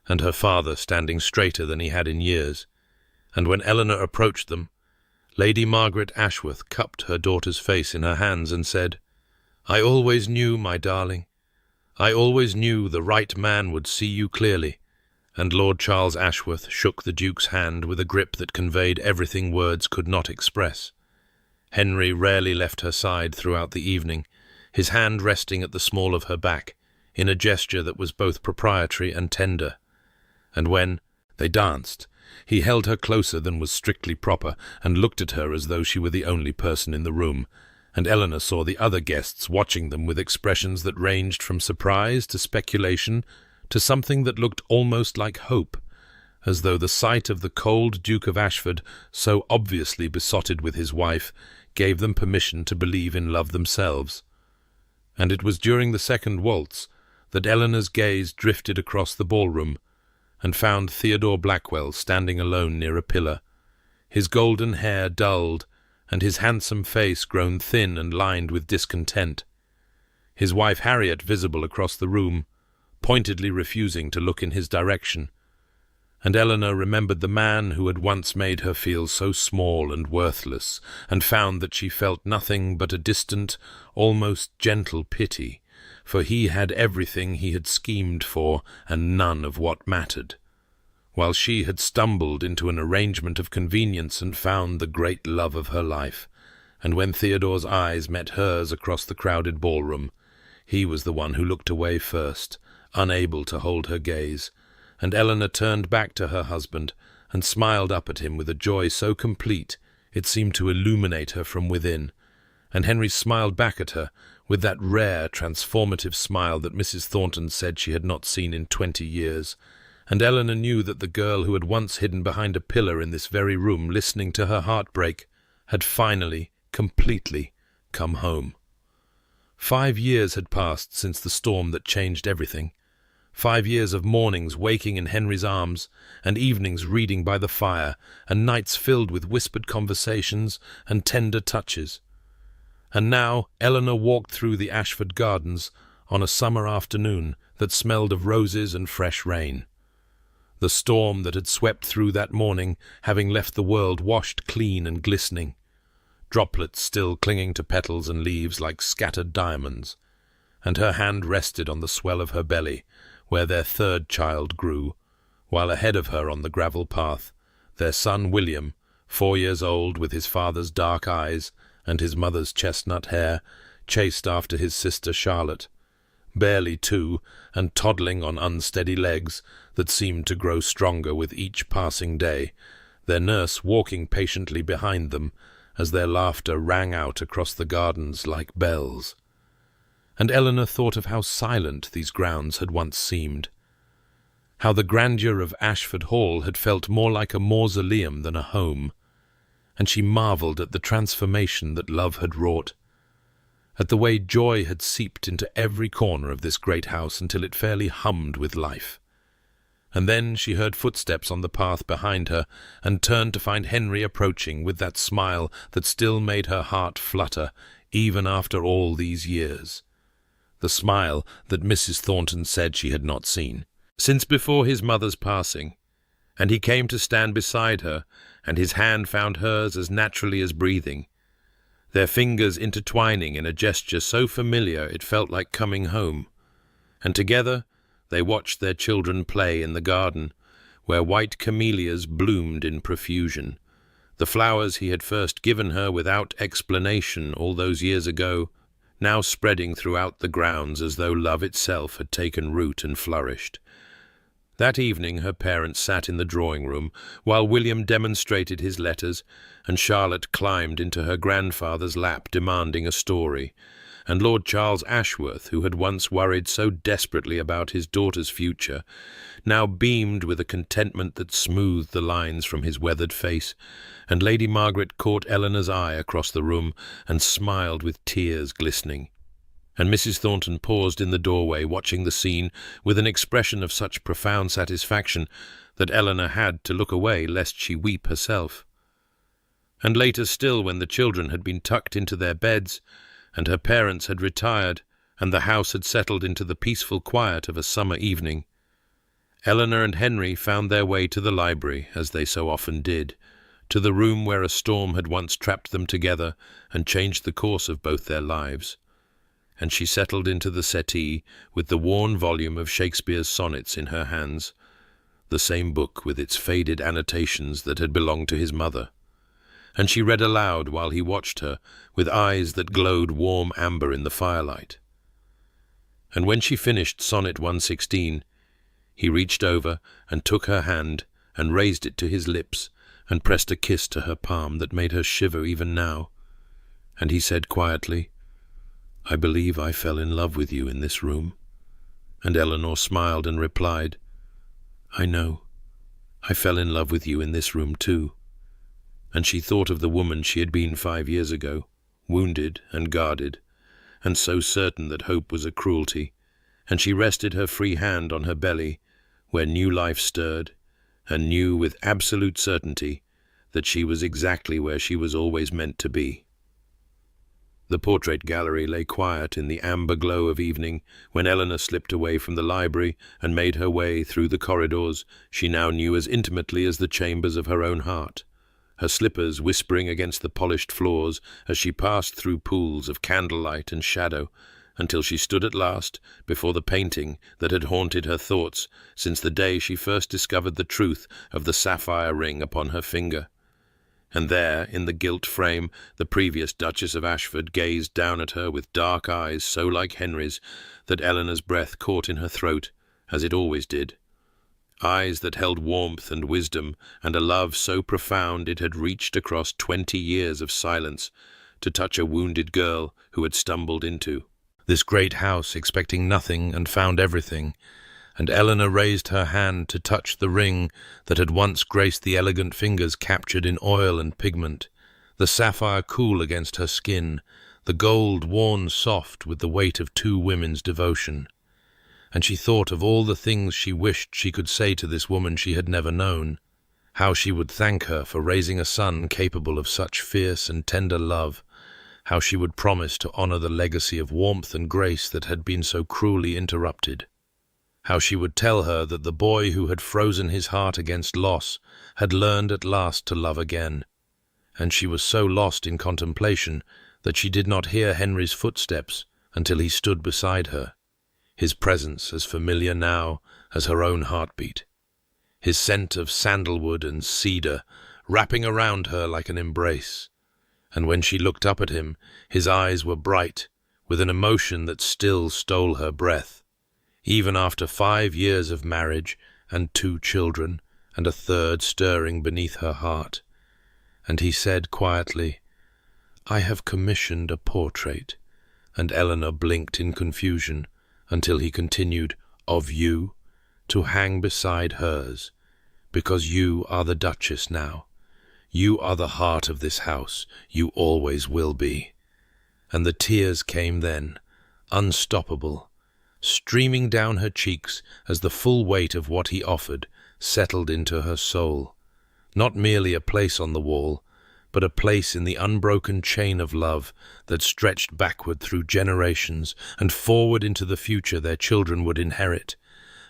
and her father standing straighter than he had in years. And when Eleanor approached them, Lady Margaret Ashworth cupped her daughter's face in her hands and said, "I always knew, my darling, I always knew the right man would see you clearly." And Lord Charles Ashworth shook the Duke's hand with a grip that conveyed everything words could not express. Henry rarely left her side throughout the evening, his hand resting at the small of her back, in a gesture that was both proprietary and tender. And when they danced, he held her closer than was strictly proper, and looked at her as though she were the only person in the room, and Eleanor saw the other guests watching them with expressions that ranged from surprise to speculation to something that looked almost like hope, as though the sight of the cold Duke of Ashford, so obviously besotted with his wife, gave them permission to believe in love themselves. And it was during the second waltz that Eleanor's gaze drifted across the ballroom, and found Theodore Blackwell standing alone near a pillar, his golden hair dulled, and his handsome face grown thin and lined with discontent, his wife Harriet visible across the room, pointedly refusing to look in his direction. And Eleanor remembered the man who had once made her feel so small and worthless, and found that she felt nothing but a distant, almost gentle pity, for he had everything he had schemed for and none of what mattered, while she had stumbled into an arrangement of convenience and found the great love of her life. And when Theodore's eyes met hers across the crowded ballroom, he was the one who looked away first, unable to hold her gaze, and Eleanor turned back to her husband and smiled up at him with a joy so complete it seemed to illuminate her from within, and Henry smiled back at her with that rare, transformative smile that Mrs. Thornton said she had not seen in 20 years, and Eleanor knew that the girl who had once hidden behind a pillar in this very room listening to her heartbreak had finally, completely come home. 5 years had passed since the storm that changed everything. 5 years of mornings waking in Henry's arms, and evenings reading by the fire, and nights filled with whispered conversations and tender touches. And now Eleanor walked through the Ashford Gardens on a summer afternoon that smelled of roses and fresh rain. The storm that had swept through that morning having left the world washed clean and glistening, droplets still clinging to petals and leaves like scattered diamonds, and her hand rested on the swell of her belly, where their third child grew, while ahead of her on the gravel path, their son William, 4 years old, with his father's dark eyes and his mother's chestnut hair, chased after his sister Charlotte, barely 2 and toddling on unsteady legs that seemed to grow stronger with each passing day, their nurse walking patiently behind them as their laughter rang out across the gardens like bells. And Eleanor thought of how silent these grounds had once seemed, how the grandeur of Ashford Hall had felt more like a mausoleum than a home, and she marvelled at the transformation that love had wrought, at the way joy had seeped into every corner of this great house until it fairly hummed with life. And then she heard footsteps on the path behind her, and turned to find Henry approaching with that smile that still made her heart flutter, even after all these years. The smile that Mrs. Thornton said she had not seen since before his mother's passing. And he came to stand beside her, and his hand found hers as naturally as breathing, their fingers intertwining in a gesture so familiar it felt like coming home. And together they watched their children play in the garden, where white camellias bloomed in profusion, the flowers he had first given her without explanation all those years ago, now spreading throughout the grounds as though love itself had taken root and flourished. That evening her parents sat in the drawing-room while William demonstrated his letters, and Charlotte climbed into her grandfather's lap demanding a story, and Lord Charles Ashworth, who had once worried so desperately about his daughter's future, now beamed with a contentment that smoothed the lines from his weathered face, and Lady Margaret caught Eleanor's eye across the room and smiled with tears glistening. And Mrs. Thornton paused in the doorway, watching the scene with an expression of such profound satisfaction that Eleanor had to look away lest she weep herself. And later still, when the children had been tucked into their beds, and her parents had retired, and the house had settled into the peaceful quiet of a summer evening, Eleanor and Henry found their way to the library, as they so often did, to the room where a storm had once trapped them together and changed the course of both their lives. And she settled into the settee with the worn volume of Shakespeare's sonnets in her hands, the same book with its faded annotations that had belonged to his mother. And she read aloud while he watched her, with eyes that glowed warm amber in the firelight. And when she finished Sonnet 116, he reached over and took her hand and raised it to his lips and pressed a kiss to her palm that made her shiver even now. And he said quietly, "I believe I fell in love with you in this room." And Eleanor smiled and replied, "I know. I fell in love with you in this room too." And she thought of the woman she had been 5 years ago, wounded and guarded, and so certain that hope was a cruelty, and she rested her free hand on her belly, where new life stirred, and knew with absolute certainty that she was exactly where she was always meant to be. The portrait gallery lay quiet in the amber glow of evening when Eleanor slipped away from the library and made her way through the corridors she now knew as intimately as the chambers of her own heart, her slippers whispering against the polished floors as she passed through pools of candlelight and shadow, until she stood at last before the painting that had haunted her thoughts since the day she first discovered the truth of the sapphire ring upon her finger. And there, in the gilt frame, the previous Duchess of Ashford gazed down at her with dark eyes so like Henry's that Eleanor's breath caught in her throat, as it always did. Eyes that held warmth and wisdom, and a love so profound it had reached across 20 years of silence to touch a wounded girl who had stumbled into this great house expecting nothing and found everything, and Eleanor raised her hand to touch the ring that had once graced the elegant fingers captured in oil and pigment, the sapphire cool against her skin, the gold worn soft with the weight of 2 women's devotion. And she thought of all the things she wished she could say to this woman she had never known, how she would thank her for raising a son capable of such fierce and tender love, how she would promise to honor the legacy of warmth and grace that had been so cruelly interrupted, how she would tell her that the boy who had frozen his heart against loss had learned at last to love again. And she was so lost in contemplation that she did not hear Henry's footsteps until he stood beside her, his presence as familiar now as her own heartbeat, his scent of sandalwood and cedar wrapping around her like an embrace. And when she looked up at him, his eyes were bright, with an emotion that still stole her breath, even after 5 years of marriage and 2 children, and a third stirring beneath her heart. And he said quietly, "I have commissioned a portrait," and Eleanor blinked in confusion, until he continued, "Of you, to hang beside hers, because you are the Duchess now. You are the heart of this house. You always will be." And the tears came then, unstoppable, streaming down her cheeks as the full weight of what he offered settled into her soul. Not merely a place on the wall, but a place in the unbroken chain of love that stretched backward through generations and forward into the future their children would inherit.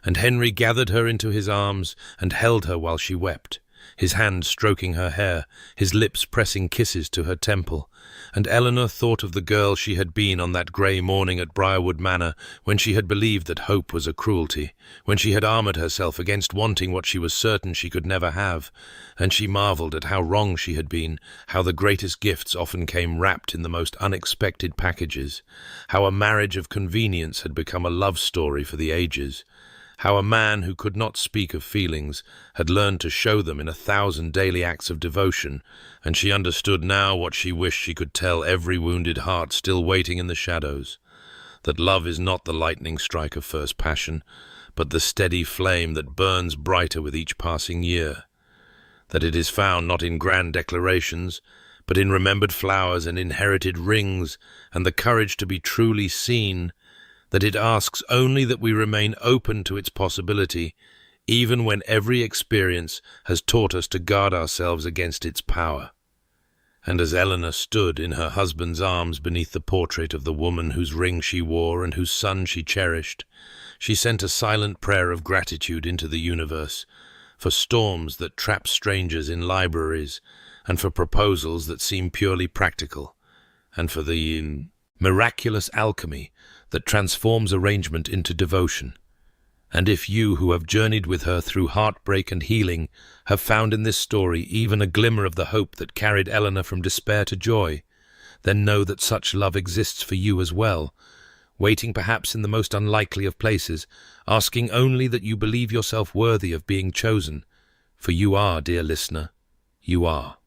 And Henry gathered her into his arms and held her while she wept, his hand stroking her hair, his lips pressing kisses to her temple. And Eleanor thought of the girl she had been on that grey morning at Briarwood Manor, when she had believed that hope was a cruelty, when she had armoured herself against wanting what she was certain she could never have, and she marvelled at how wrong she had been, how the greatest gifts often came wrapped in the most unexpected packages, how a marriage of convenience had become a love story for the ages, how a man who could not speak of feelings had learned to show them in 1,000 daily acts of devotion, and she understood now what she wished she could tell every wounded heart still waiting in the shadows, that love is not the lightning strike of first passion, but the steady flame that burns brighter with each passing year, that it is found not in grand declarations, but in remembered flowers and inherited rings, and the courage to be truly seen, that it asks only that we remain open to its possibility, even when every experience has taught us to guard ourselves against its power. And as Eleanor stood in her husband's arms beneath the portrait of the woman whose ring she wore and whose son she cherished, she sent a silent prayer of gratitude into the universe, for storms that trap strangers in libraries, and for proposals that seem purely practical, and for the miraculous alchemy that transforms arrangement into devotion. And if you, who have journeyed with her through heartbreak and healing, have found in this story even a glimmer of the hope that carried Eleanor from despair to joy, then know that such love exists for you as well, waiting perhaps in the most unlikely of places, asking only that you believe yourself worthy of being chosen. For you are, dear listener, you are.